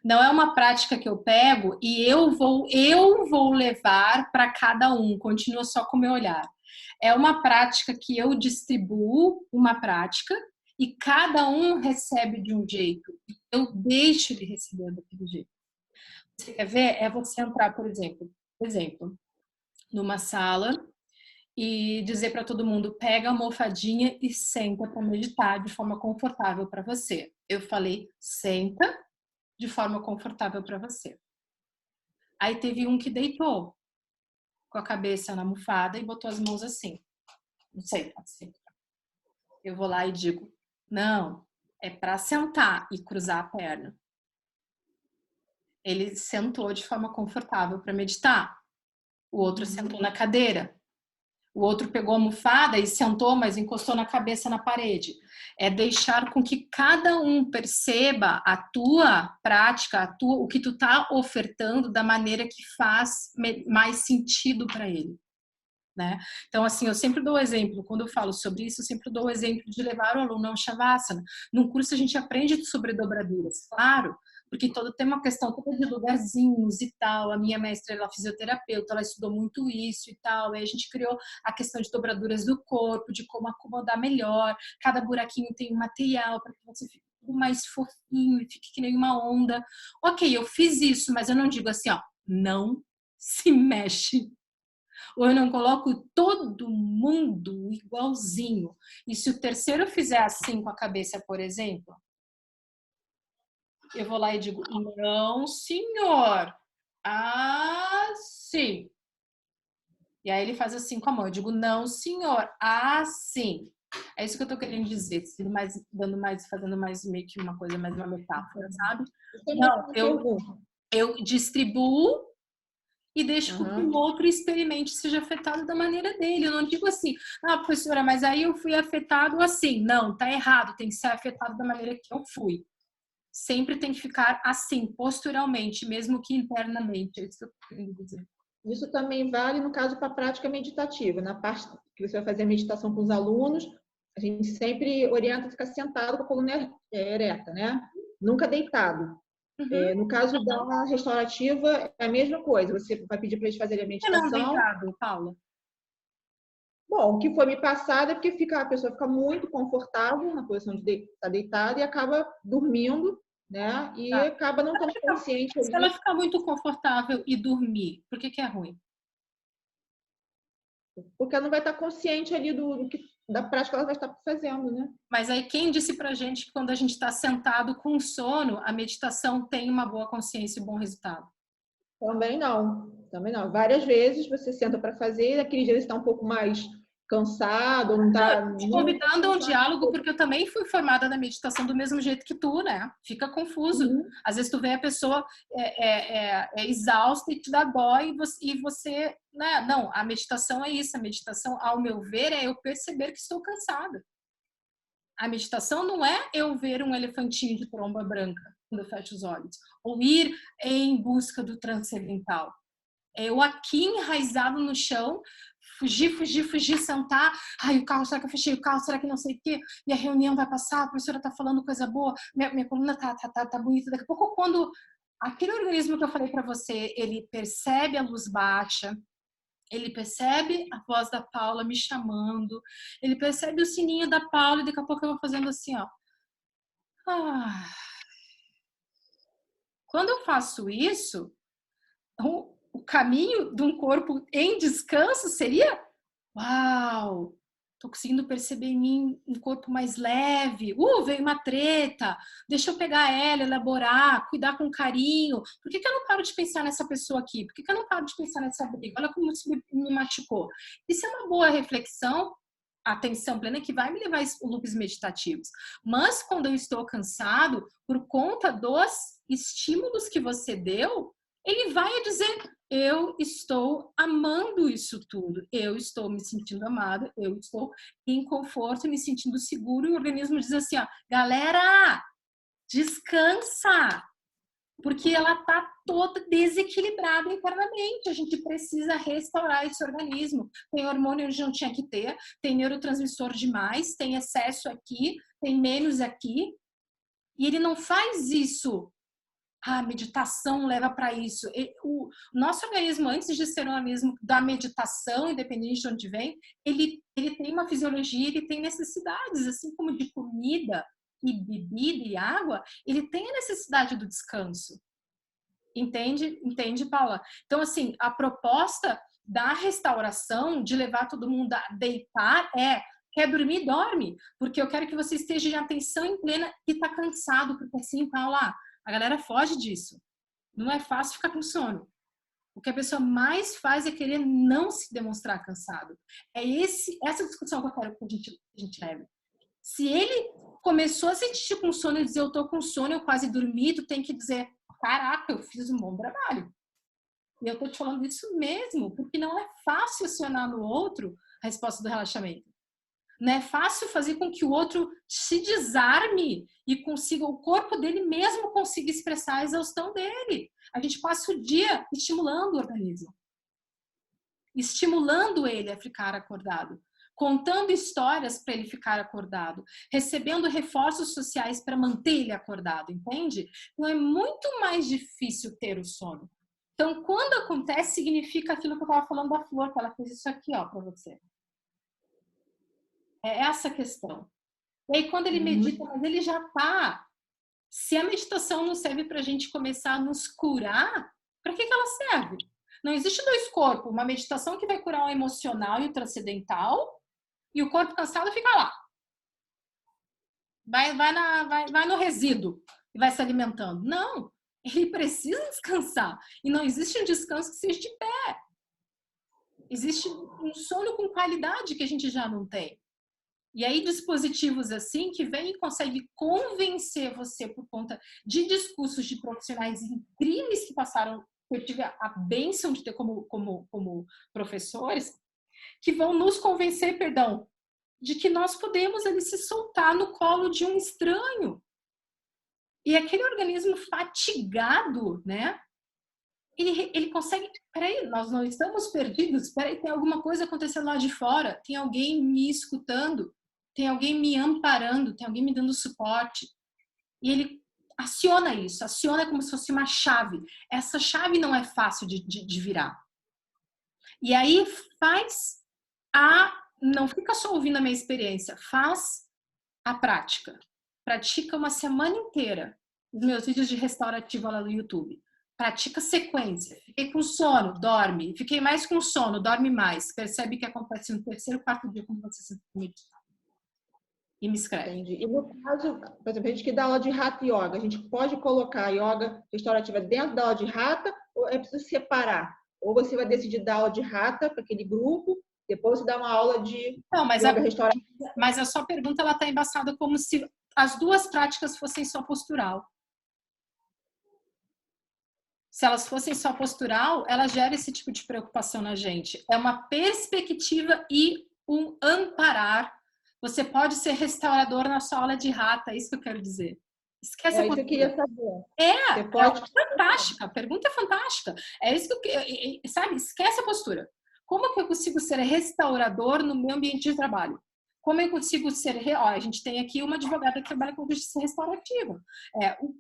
Não é uma prática que eu pego e eu vou levar para cada um, continua só com o meu olhar. É uma prática que eu distribuo uma prática e cada um recebe de um jeito. Eu deixo ele receber daquele jeito. Você quer ver? É você entrar, por exemplo, numa sala e dizer para todo mundo: pega a almofadinha e senta para meditar de forma confortável para você. Eu falei: senta de forma confortável para você. Aí teve um que deitou com a cabeça na almofada e botou as mãos assim. Não sei, pode ser. Eu vou lá e digo: não, é para sentar e cruzar a perna. Ele sentou de forma confortável para meditar. O outro sentou na cadeira. O outro pegou a almofada e sentou, mas encostou na cabeça na parede. É deixar com que cada um perceba a tua prática, o que tu está ofertando da maneira que faz mais sentido para ele. Né? Então, assim, eu sempre dou o exemplo, quando eu falo sobre isso, eu sempre dou o exemplo de levar o aluno ao Shavasana. Num curso a gente aprende sobre dobraduras, claro, porque tem uma questão toda de lugarzinhos e tal. A minha mestra, ela é fisioterapeuta, ela estudou muito isso e tal. Aí a gente criou a questão de dobraduras do corpo, de como acomodar melhor. Cada buraquinho tem um material para que você fique mais fofinho e fique que nem uma onda. Ok, eu fiz isso, mas eu não digo assim, ó, não se mexe. Ou eu não coloco todo mundo igualzinho. E se o terceiro fizer assim com a cabeça, por exemplo, eu vou lá e digo: não, senhor, assim. E aí ele faz assim com a mão. Eu digo: não, senhor, assim. É isso que eu tô querendo dizer, fazendo mais meio que uma coisa, mais uma metáfora, sabe? Não, eu distribuo e deixo que o outro experimente, seja afetado da maneira dele. Eu não digo assim: ah, professora, mas aí eu fui afetado assim. Não, tá errado, tem que ser afetado da maneira que eu fui. Sempre tem que ficar assim, posturalmente, mesmo que internamente. É isso que eu tô querendo dizer. Isso também vale, no caso, para a prática meditativa. Na parte que você vai fazer a meditação com os alunos, a gente sempre orienta a ficar sentado com a coluna ereta, né? Nunca deitado. Uhum. No caso da restaurativa, é a mesma coisa. Você vai pedir para eles fazerem a meditação. Não deitado, Paula? Bom, o que foi me passado é porque a pessoa fica muito confortável na posição de estar deitada e acaba dormindo, né? E acaba não estando consciente. Se ela ficar muito confortável e dormir, por que é ruim? Porque ela não vai estar consciente ali da prática que ela vai estar fazendo, né? Mas aí quem disse pra gente que quando a gente está sentado com sono, a meditação tem uma boa consciência e um bom resultado? Também não. Várias vezes você senta para fazer e aquele dia você está um pouco mais cansado, não está... Te convidando a um diálogo, porque eu também fui formada na meditação do mesmo jeito que tu, né? Fica confuso. Às vezes tu vê a pessoa exausta e te dá dó e você, né? Não, a meditação é isso. A meditação, ao meu ver, é eu perceber que estou cansada. A meditação não é eu ver um elefantinho de tromba branca quando eu fecho os olhos, ou ir em busca do transcendental. É eu aqui enraizado no chão, fugir, sentar. Ai, o carro, será que eu fechei o carro? Será que não sei o quê? E a reunião vai passar, a professora tá falando coisa boa, minha coluna tá bonita. Daqui a pouco, quando aquele organismo que eu falei para você, ele percebe a luz baixa, Ele percebe a voz da Paula me chamando, ele percebe o sininho da Paula e daqui a pouco eu vou fazendo assim, ó. Ah. Quando eu faço isso, o caminho de um corpo em descanso seria, uau, tô conseguindo perceber em mim um corpo mais leve. Veio uma treta, deixa eu pegar ela, elaborar, cuidar com carinho. Por que eu não paro de pensar nessa pessoa aqui? Por que eu não paro de pensar nessa briga? Olha como isso me machucou. Isso é uma boa reflexão, atenção plena, que vai me levar a loops meditativos. Mas quando eu estou cansado, por conta dos estímulos que você deu, ele vai dizer, eu estou amando isso tudo, eu estou me sentindo amado, eu estou em conforto, me sentindo seguro, e o organismo diz assim, ó, galera, descansa, porque ela está toda desequilibrada internamente, a gente precisa restaurar esse organismo, tem hormônio onde não tinha que ter, tem neurotransmissor demais, tem excesso aqui, tem menos aqui, e ele não faz isso. A meditação leva para isso. O nosso organismo, antes de ser um organismo da meditação, independente de onde vem, ele tem uma fisiologia, ele tem necessidades, assim como de comida e bebida e água, ele tem a necessidade do descanso. Entende? Entende, Paula? Então, assim, a proposta da restauração, de levar todo mundo a deitar, quer dormir, dorme, porque eu quero que você esteja em atenção em plena e tá cansado, porque assim, Paula, a galera foge disso. Não é fácil ficar com sono. O que a pessoa mais faz é querer não se demonstrar cansado. É essa discussão que eu quero que a gente leve. Se ele começou a sentir com sono e dizer, eu tô com sono, eu quase dormi, tu tem que dizer, caraca, eu fiz um bom trabalho. E eu tô te falando isso mesmo, porque não é fácil acionar no outro a resposta do relaxamento. Não é fácil fazer com que o outro se desarme e consiga, o corpo dele mesmo consiga expressar a exaustão dele. A gente passa o dia estimulando o organismo. Estimulando ele a ficar acordado. Contando histórias para ele ficar acordado. Recebendo reforços sociais para manter ele acordado, entende? Então é muito mais difícil ter o sono. Então, quando acontece, significa aquilo que eu estava falando da flor, que ela fez isso aqui, ó, para você. É essa a questão. E aí, quando ele medita, mas ele já tá. Se a meditação não serve para a gente começar a nos curar, para que ela serve? Não existe dois corpos. Uma meditação que vai curar o emocional e o transcendental, e o corpo cansado fica lá. Vai no resíduo e vai se alimentando. Não, ele precisa descansar. E não existe um descanso que seja de pé. Existe um sono com qualidade que a gente já não tem. E aí dispositivos assim que vêm e conseguem convencer você por conta de discursos de profissionais incríveis que passaram, eu tive a bênção de ter como professores, que vão nos convencer, de que nós podemos ali se soltar no colo de um estranho. E aquele organismo fatigado, né? Ele consegue, peraí, nós não estamos perdidos, peraí, tem alguma coisa acontecendo lá de fora, tem alguém me escutando, tem alguém me amparando, tem alguém me dando suporte. E ele aciona isso, aciona como se fosse uma chave. Essa chave não é fácil de virar. E aí não fica só ouvindo a minha experiência, faz a prática. Pratica uma semana inteira os meus vídeos de restaurativa lá no YouTube. Pratica sequência. Fiquei com sono, dorme. Fiquei mais com sono, dorme mais. Percebe o que acontece no terceiro, quarto dia quando você se medita. E me escreve. Entendi. E no caso, por exemplo, a gente que dá aula de Hatha Yoga, a gente pode colocar a yoga restaurativa dentro da aula de Hatha ou é preciso separar? Ou você vai decidir dar aula de Hatha para aquele grupo, depois você dá uma aula de yoga restaurativa? Mas a sua pergunta está embaçada como se as duas práticas fossem só postural. Se elas fossem só postural, ela gera esse tipo de preocupação na gente. É uma perspectiva e um amparar. Você pode ser restaurador na sua aula de Hatha, é isso que eu quero dizer. Esquece a postura. É isso que eu queria saber. É fantástica, a pergunta é fantástica. É isso que eu, sabe, esquece a postura. Como que eu consigo ser restaurador no meu ambiente de trabalho? Como eu consigo ser... a gente tem aqui uma advogada que trabalha com justiça restaurativa.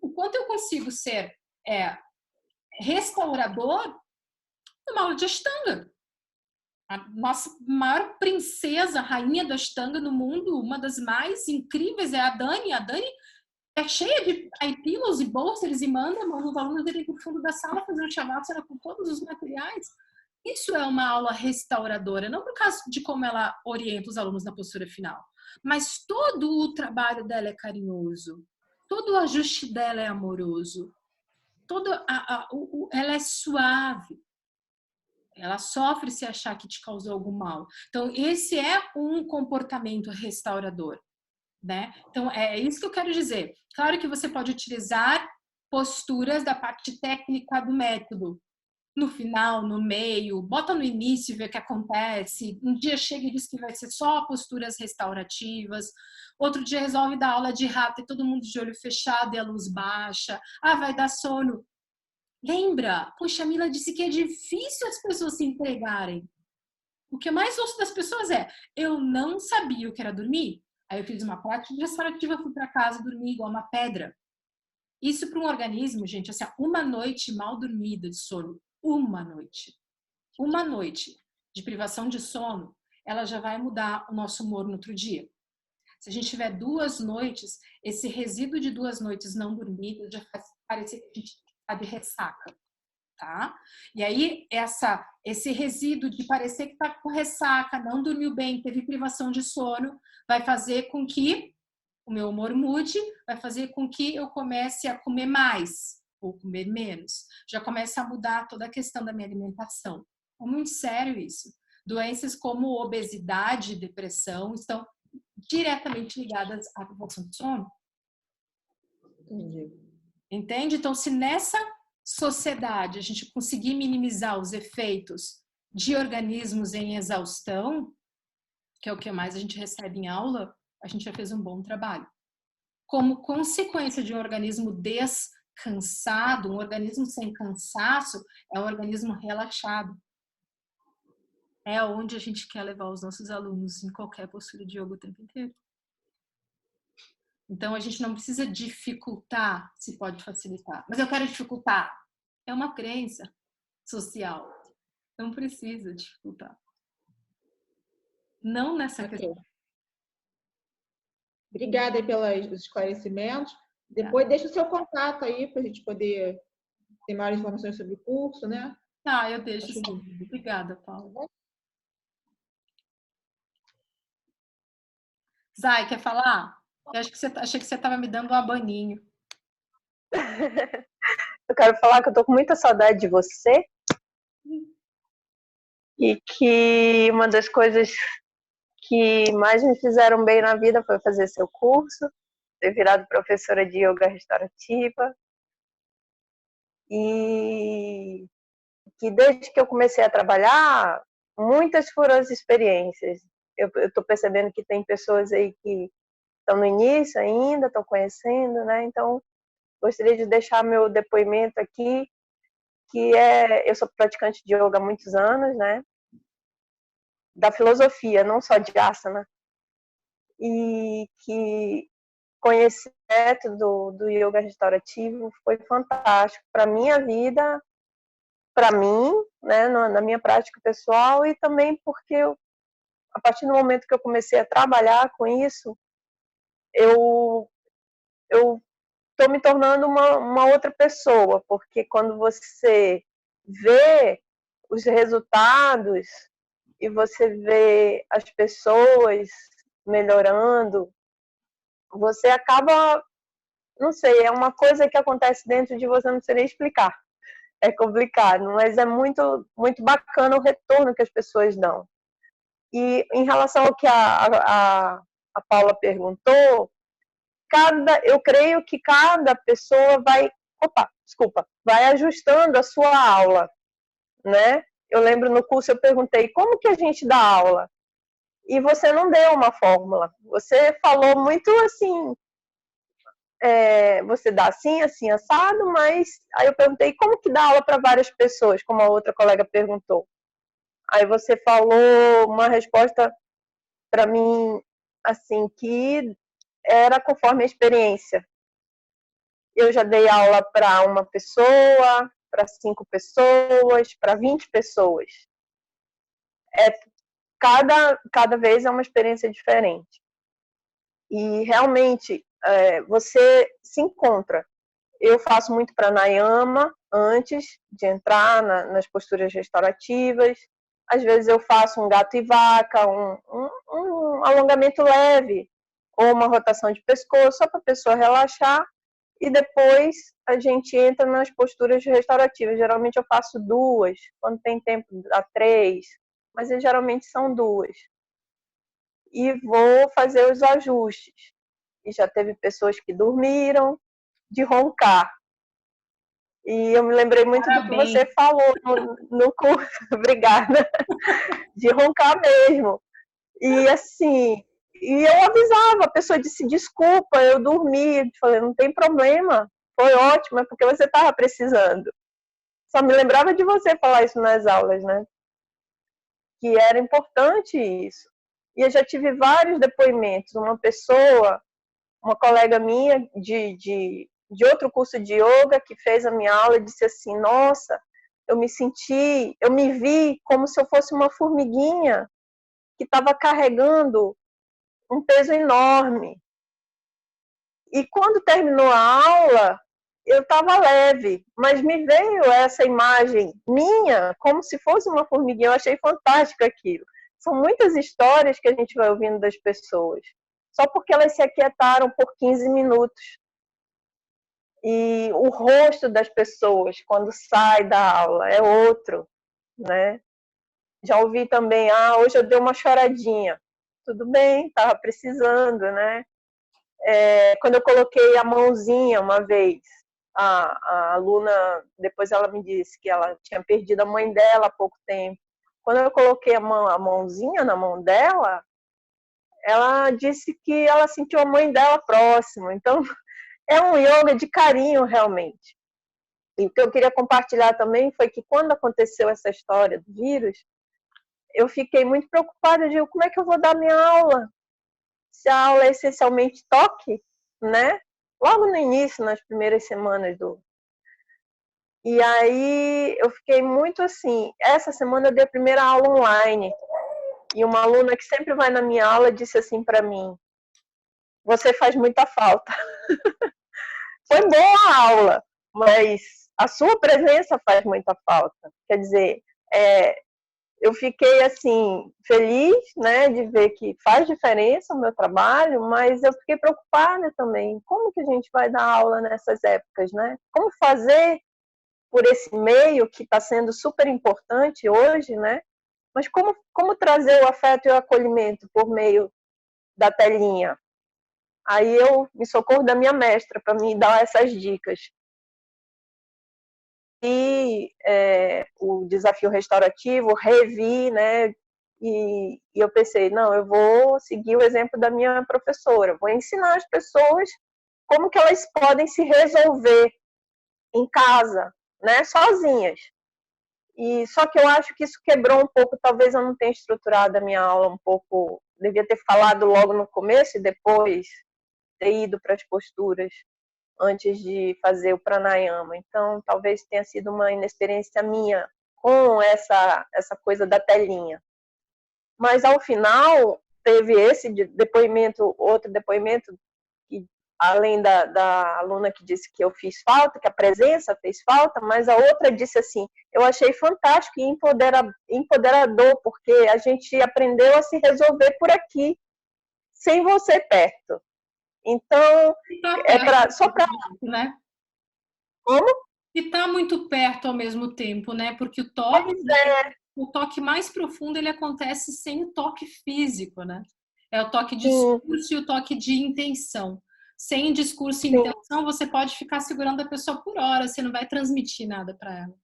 O quanto eu consigo ser restaurador numa aula de Ashtanga. A nossa maior princesa, rainha da Ashtanga no mundo, uma das mais incríveis é a Dani. A Dani é cheia de pillows e bolsters e manda os alunos dele pro fundo da sala fazer um shavasana com todos os materiais. Isso é uma aula restauradora, não por causa de como ela orienta os alunos na postura final, mas todo o trabalho dela é carinhoso, todo o ajuste dela é amoroso, ela é suave. Ela sofre se achar que te causou algum mal. Então, esse é um comportamento restaurador, né? Então, é isso que eu quero dizer. Claro que você pode utilizar posturas da parte técnica do método. No final, no meio, bota no início e vê o que acontece. Um dia chega e diz que vai ser só posturas restaurativas. Outro dia resolve dar aula de rato e todo mundo de olho fechado e a luz baixa. Ah, vai dar sono. Lembra? Poxa, a Mila disse que é difícil as pessoas se entregarem. O que eu mais ouço das pessoas é: eu não sabia o que era dormir. Aí eu fiz uma prática restaurativa, fui para casa dormir igual uma pedra. Isso para um organismo, gente, assim, uma noite mal dormida de sono, uma noite de privação de sono, ela já vai mudar o nosso humor no outro dia. Se a gente tiver 2 noites, esse resíduo de 2 noites não dormidas já faz parecer que a gente está de ressaca, tá? E aí, esse resíduo de parecer que está com ressaca, não dormiu bem, teve privação de sono, vai fazer com que o meu humor mude, vai fazer com que eu comece a comer mais ou comer menos. Já começa a mudar toda a questão da minha alimentação. É muito sério isso. Doenças como obesidade e depressão estão diretamente ligadas à privação de sono. Entendi. Entende? Então, se nessa sociedade a gente conseguir minimizar os efeitos de organismos em exaustão, que é o que mais a gente recebe em aula, a gente já fez um bom trabalho. Como consequência de um organismo descansado, um organismo sem cansaço é um organismo relaxado. É onde a gente quer levar os nossos alunos em qualquer postura de yoga o tempo inteiro. Então, a gente não precisa dificultar, se pode facilitar. Mas eu quero dificultar. É uma crença social. Não precisa dificultar. Não nessa questão. Obrigada aí pelos esclarecimentos. Depois deixa o seu contato aí para a gente poder ter mais informações sobre o curso, né? Tá, eu deixo sim. Obrigada, Paula. Zay, quer falar? Eu achei que você estava me dando um abaninho. Eu quero falar que eu tô com muita saudade de você e que uma das coisas que mais me fizeram bem na vida foi fazer seu curso, ter virado professora de yoga restaurativa e que desde que eu comecei a trabalhar, muitas foram as experiências. Eu tô percebendo que tem pessoas aí que estão no início ainda, estão conhecendo, né? Então, gostaria de deixar meu depoimento aqui, que eu sou praticante de yoga há muitos anos, né? Da filosofia, não só de asana, e que conhecer o método do yoga restaurativo foi fantástico para minha vida, para mim, né, na minha prática pessoal, e também porque a partir do momento que eu comecei a trabalhar com isso, eu estou me tornando uma outra pessoa, porque quando você vê os resultados e você vê as pessoas melhorando, você acaba, não sei, é uma coisa que acontece dentro de você, não sei nem explicar. É complicado, mas é muito, muito bacana o retorno que as pessoas dão. E em relação ao que a Paula perguntou, eu creio que cada pessoa vai ajustando a sua aula, né? Eu lembro no curso eu perguntei como que a gente dá aula e você não deu uma fórmula. Você falou muito assim, você dá assim, assim, assado, mas aí eu perguntei como que dá aula para várias pessoas, como a outra colega perguntou. Aí você falou uma resposta para mim assim que era conforme a experiência. Eu já dei aula para uma pessoa, para 5 pessoas, para 20 pessoas. cada vez é uma experiência diferente. E realmente você se encontra. Eu faço muito pranayama antes de entrar nas posturas restaurativas. Às vezes eu faço um gato e vaca, um alongamento leve, ou uma rotação de pescoço, só para a pessoa relaxar. E depois a gente entra nas posturas restaurativas. Geralmente eu faço 2, quando tem tempo dá 3, mas geralmente são 2. E vou fazer os ajustes. E já teve pessoas que dormiram de roncar. E eu me lembrei muito do que você falou no curso, obrigada, de roncar mesmo. E assim, e eu avisava, a pessoa disse, desculpa, eu dormi. Falei, não tem problema, foi ótimo, é porque você estava precisando. Só me lembrava de você falar isso nas aulas, né? Que era importante isso. E eu já tive vários depoimentos. Uma pessoa, uma colega minha de outro curso de yoga que fez a minha aula, disse assim, nossa, eu me vi como se eu fosse uma formiguinha que estava carregando um peso enorme. E quando terminou a aula, eu estava leve, mas me veio essa imagem minha como se fosse uma formiguinha. Eu achei fantástico aquilo. São muitas histórias que a gente vai ouvindo das pessoas, só porque elas se aquietaram por 15 minutos. E o rosto das pessoas, quando sai da aula, é outro, né? Já ouvi também, hoje eu dei uma choradinha. Tudo bem, estava precisando, né? Quando eu coloquei a mãozinha uma vez, a aluna, depois ela me disse que ela tinha perdido a mãe dela há pouco tempo. Quando eu coloquei a mãozinha na mão dela, ela disse que ela sentiu a mãe dela próximo. Então, é um yoga de carinho, realmente. E o que eu queria compartilhar também foi que quando aconteceu essa história do vírus, eu fiquei muito preocupada, eu digo, como é que eu vou dar minha aula? Se a aula é essencialmente toque, né? Logo no início, nas primeiras semanas E aí eu fiquei muito assim, essa semana eu dei a primeira aula online, e uma aluna que sempre vai na minha aula disse assim para mim, você faz muita falta. Foi boa a aula, mas a sua presença faz muita falta. Quer dizer, eu fiquei assim feliz, né, de ver que faz diferença o meu trabalho, mas eu fiquei preocupada também. Como que a gente vai dar aula nessas épocas, né? Como fazer por esse meio que está sendo super importante hoje, né? Mas como trazer o afeto e o acolhimento por meio da telinha? Aí eu me socorro da minha mestra para me dar essas dicas. E o desafio restaurativo, revi, né? E eu pensei, não, eu vou seguir o exemplo da minha professora, vou ensinar as pessoas como que elas podem se resolver em casa, né, sozinhas. E só que eu acho que isso quebrou um pouco, talvez eu não tenha estruturado a minha aula um pouco, devia ter falado logo no começo e depois ter ido para as posturas antes de fazer o pranayama. Então, talvez tenha sido uma inexperiência minha com essa coisa da telinha. Mas, ao final, teve esse depoimento, outro depoimento, que, além da aluna que disse que eu fiz falta, que a presença fez falta, mas a outra disse assim, eu achei fantástico e empoderador, porque a gente aprendeu a se resolver por aqui, sem você perto. Então, só para... Né? Como? E tá muito perto ao mesmo tempo, né? Porque o toque mais profundo, ele acontece sem o toque físico, né? É o toque de discurso e o toque de intenção. Sem discurso e intenção, você pode ficar segurando a pessoa por horas, você não vai transmitir nada para ela.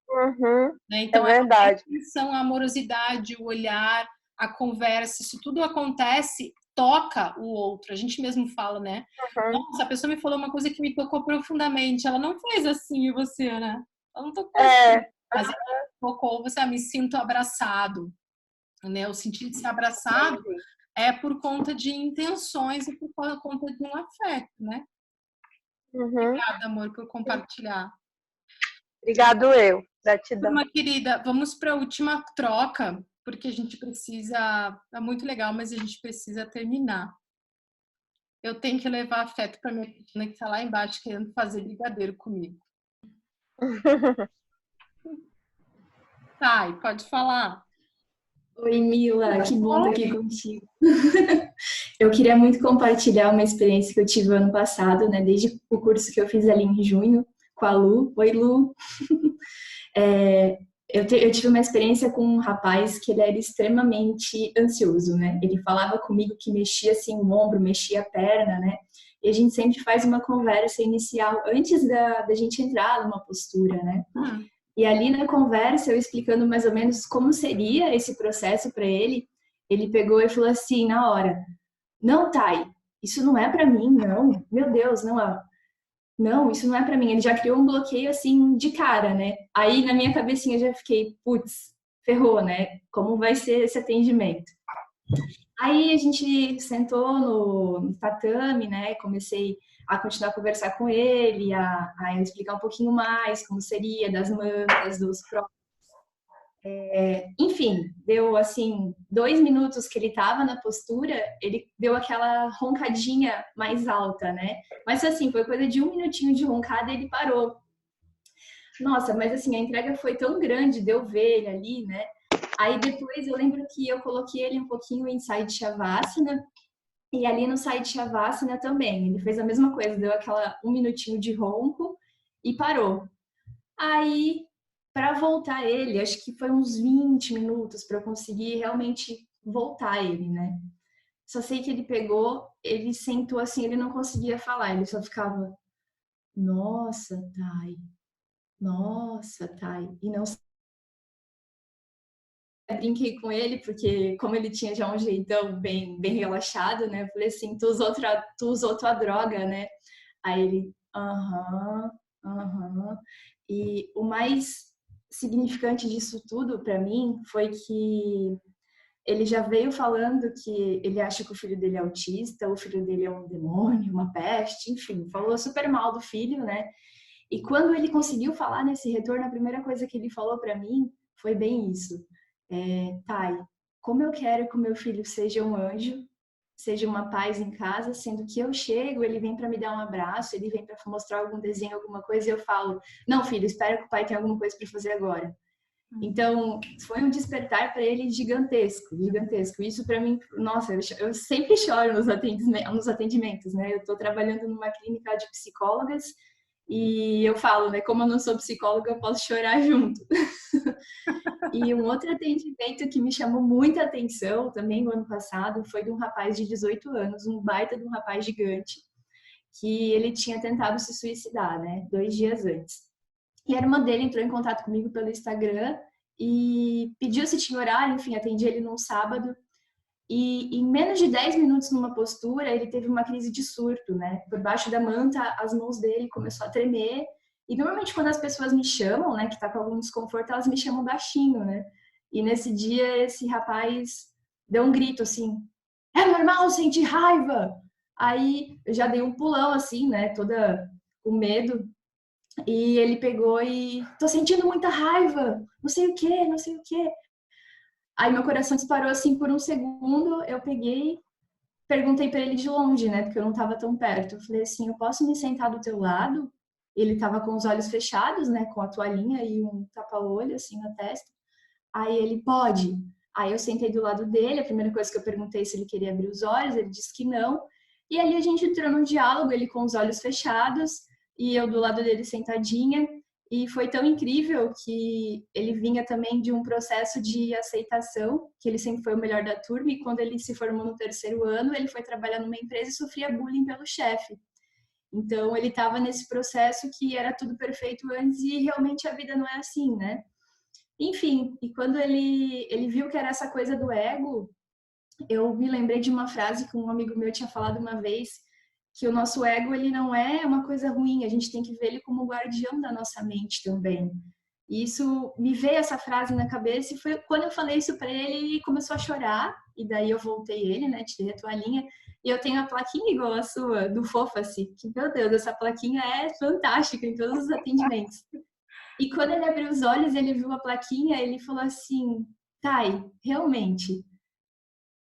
Uhum, né? Então, é verdade. A intenção, a amorosidade, o olhar, a conversa, isso tudo acontece, toca o outro. A gente mesmo fala, né? Nossa, a pessoa me falou uma coisa que me tocou profundamente. Ela não fez assim em você, né? Ela não tocou assim. Mas ela tocou, você me sinto abraçado. Né? O sentir de ser abraçado é por conta de intenções e por conta de um afeto, né? Obrigada, amor, por compartilhar. Obrigado, eu. Gratidão. Turma querida, vamos para a última troca. porque a gente precisa, é muito legal, mas a gente precisa terminar. Eu tenho que levar afeto para minha pequena que está lá embaixo querendo fazer brigadeiro comigo. Thay, pode falar. Oi, Mila, que bom estar aqui contigo. Eu queria muito compartilhar uma experiência que eu tive ano passado, né? Desde o curso que eu fiz ali em junho com a Lu. Oi, Lu. Eu tive uma experiência com um rapaz que ele era extremamente ansioso, né? Ele falava comigo que mexia assim o ombro, mexia a perna, né? E a gente sempre faz uma conversa inicial antes da gente entrar numa postura, né? E ali na conversa, eu explicando mais ou menos como seria esse processo para ele, ele pegou e falou assim na hora: não, Thay, isso não é para mim, não. Meu Deus, não, isso não é para mim. Ele já criou um bloqueio assim de cara, né? Aí na minha cabecinha eu já fiquei, putz, ferrou, né? Como vai ser esse atendimento? Aí a gente sentou no tatame, né? Comecei a continuar a conversar com ele, a explicar um pouquinho mais como seria, das mantas, dos próprios. Enfim, deu assim 2 minutos que ele estava na postura, ele deu aquela roncadinha mais alta, né? Mas assim, foi coisa de 1 minutinho de roncada e ele parou. Nossa, mas assim, a entrega foi tão grande de eu ver ele ali, né? Aí depois eu lembro que eu coloquei ele um pouquinho em Side Shavasana, e ali no Side Shavasana também, ele fez a mesma coisa, deu aquela 1 minutinho de ronco e parou. Aí, para voltar ele, acho que foi uns 20 minutos para eu conseguir realmente voltar ele, né? Só sei que ele pegou, ele sentou assim, ele não conseguia falar, ele só ficava, nossa, Thay, e não. Eu brinquei com ele, porque como ele tinha já um jeitão bem relaxado, né? Eu falei assim, tu usou tua droga, né? Aí ele, aham. E o mais significante disso tudo para mim foi que ele já veio falando que ele acha que o filho dele é autista, o filho dele é um demônio, uma peste, enfim, falou super mal do filho, né? E quando ele conseguiu falar nesse retorno, a primeira coisa que ele falou para mim foi bem isso. Thay, como eu quero que o meu filho seja um anjo, seja uma paz em casa, sendo que eu chego, ele vem para me dar um abraço, ele vem para mostrar algum desenho, alguma coisa, e eu falo, não, filho, espera que o pai tenha alguma coisa para fazer agora. Então, foi um despertar para ele gigantesco. Isso para mim, nossa, eu sempre choro nos atendimentos, né? Eu estou trabalhando numa clínica de psicólogas e eu falo, né? Como eu não sou psicóloga, eu posso chorar junto. E um outro atendimento que me chamou muita atenção também no ano passado foi de um rapaz de 18 anos, um baita de um rapaz gigante, que ele tinha tentado se suicidar, né? 2 dias antes. E a irmã dele entrou em contato comigo pelo Instagram e pediu se tinha horário, enfim, atendi ele num sábado. E em menos de 10 minutos numa postura, ele teve uma crise de surto, né? Por baixo da manta, as mãos dele começou a tremer. E normalmente quando as pessoas me chamam, né, que tá com algum desconforto, elas me chamam baixinho, né? E nesse dia, esse rapaz deu um grito assim, é normal sentir raiva! Aí eu já dei um pulão assim, né, toda com medo. E ele pegou e, tô sentindo muita raiva, não sei o quê. Aí meu coração disparou assim por um segundo, eu peguei, perguntei para ele de longe, né, porque eu não tava tão perto. Eu falei assim, eu posso me sentar do teu lado? Ele tava com os olhos fechados, né, com a toalhinha e um tapa-olho assim na testa. Aí ele, pode. Aí eu sentei do lado dele, a primeira coisa que eu perguntei se ele queria abrir os olhos, ele disse que não. E ali a gente entrou num diálogo, ele com os olhos fechados e eu do lado dele sentadinha. E foi tão incrível que ele vinha também de um processo de aceitação, que ele sempre foi o melhor da turma, e quando ele se formou no 3º ano, ele foi trabalhar numa empresa e sofria bullying pelo chefe. Então, ele estava nesse processo que era tudo perfeito antes e realmente a vida não é assim, né? Enfim, e quando ele viu que era essa coisa do ego, eu me lembrei de uma frase que um amigo meu tinha falado uma vez, que o nosso ego, ele não é uma coisa ruim, a gente tem que ver ele como guardião da nossa mente também. E isso, me veio essa frase na cabeça e foi quando eu falei isso para ele, ele começou a chorar, e daí eu voltei ele, né, tirei a toalhinha, e eu tenho a plaquinha igual a sua, do Fofa-se, que, meu Deus, essa plaquinha é fantástica em todos os atendimentos. E quando ele abriu os olhos, ele viu a plaquinha, ele falou assim, Thay, realmente,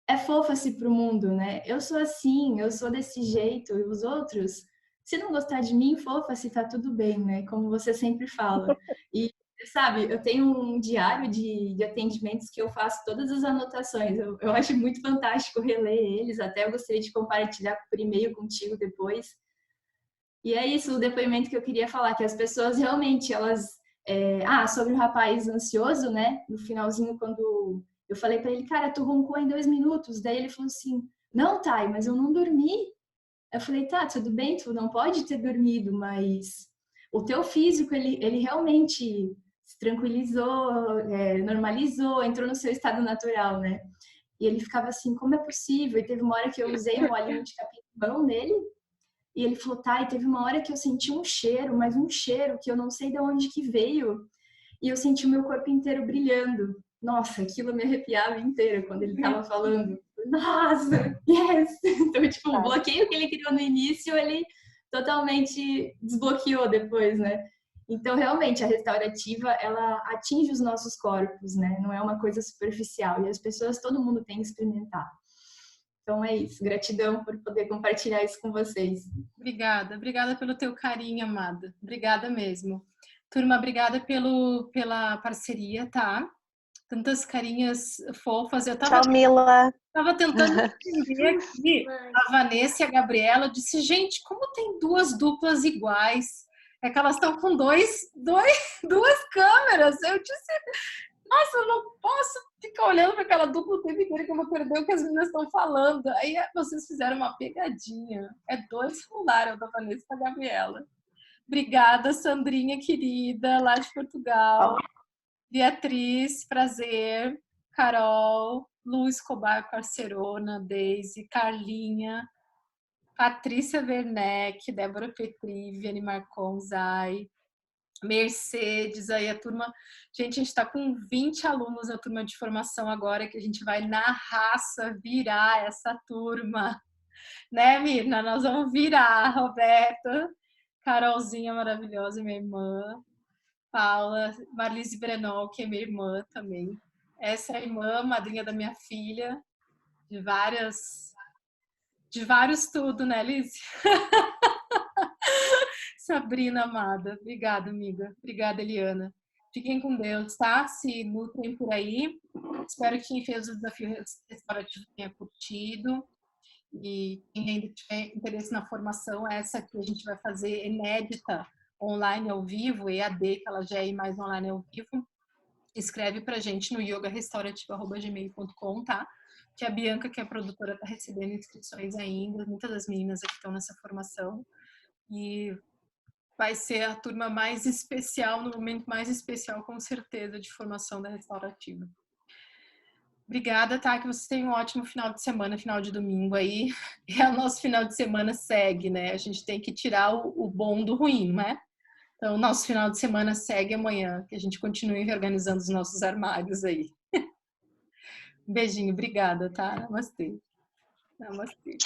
é fofa-se pro mundo, né? Eu sou assim, eu sou desse jeito, e os outros, se não gostar de mim, fofa-se, tá tudo bem, né? Como você sempre fala. E, sabe, eu tenho um diário de atendimentos que eu faço todas as anotações. Eu acho muito fantástico reler eles, até eu gostaria de compartilhar por e-mail contigo depois. E é isso o depoimento que eu queria falar, que as pessoas realmente, elas... sobre o rapaz ansioso, né? No finalzinho, quando eu falei pra ele, cara, tu roncou em 2 minutos. Daí ele falou assim, não, Thay, mas eu não dormi. Eu falei, tá, tudo bem, tu não pode ter dormido, mas o teu físico, ele realmente se tranquilizou, normalizou, entrou no seu estado natural, né? E ele ficava assim, como é possível? E teve uma hora que eu usei um olhinho de capim-pão nele, e ele falou, tá, e teve uma hora que eu senti um cheiro, mas um cheiro que eu não sei de onde que veio, e eu senti o meu corpo inteiro brilhando. Nossa, aquilo me arrepiava inteira quando ele tava falando. Nossa, yes! Então, tipo, o bloqueio que ele criou no início, ele totalmente desbloqueou depois, né? Então, realmente, a restaurativa, ela atinge os nossos corpos, né? Não é uma coisa superficial. E as pessoas, todo mundo tem que experimentar. Então, é isso. Gratidão por poder compartilhar isso com vocês. Obrigada pelo teu carinho, amada. Obrigada mesmo. Turma, obrigada pela parceria, tá? Tantas carinhas fofas. Eu Tchau, Mila. Tava tentando entender aqui a Vanessa e a Gabriela. Eu disse, gente, como tem 2 duplas iguais? É que elas estão com duas câmeras. Eu disse, nossa, eu não posso ficar olhando para aquela dupla o tempo inteiro que eu vou perder o que as meninas estão falando. Aí vocês fizeram uma pegadinha. É 2 celulares, da Vanessa e da Gabriela. Obrigada, Sandrinha querida, lá de Portugal. Beatriz, prazer. Carol, Lu Escobar, parceirona, Deise, Carlinha, Patrícia Werneck, Débora Petri, Viane Marcon, Zay, Mercedes, aí a turma... Gente, a gente está com 20 alunos na turma de formação agora, que a gente vai na raça virar essa turma. Né, Mirna? Nós vamos virar, Roberta, Carolzinha maravilhosa, minha irmã, Paula, Marlise Brenol, que é minha irmã também. Essa é a irmã, madrinha da minha filha, de vários tudo, né, Liz? Sabrina amada. Obrigada, amiga. Obrigada, Eliana. Fiquem com Deus, tá? Se nutrem por aí. Espero que quem fez o desafio restaurativo tenha curtido. E quem ainda tiver interesse na formação, essa que a gente vai fazer inédita, online ao vivo, EAD, que ela já é mais online ao vivo, escreve pra gente no yogarestaurativo@gmail.com, tá? Que a Bianca, que é a produtora, tá recebendo inscrições ainda. Muitas das meninas aqui estão nessa formação. E vai ser a turma mais especial, no momento mais especial, com certeza, de formação da restaurativa. Obrigada, tá? Que vocês tenham um ótimo final de semana, final de domingo aí. E o nosso final de semana segue, né? A gente tem que tirar o bom do ruim, né? Então, o nosso final de semana segue amanhã, que a gente continue reorganizando os nossos armários aí. Um beijinho, obrigada, tá? Namastê. Namastê.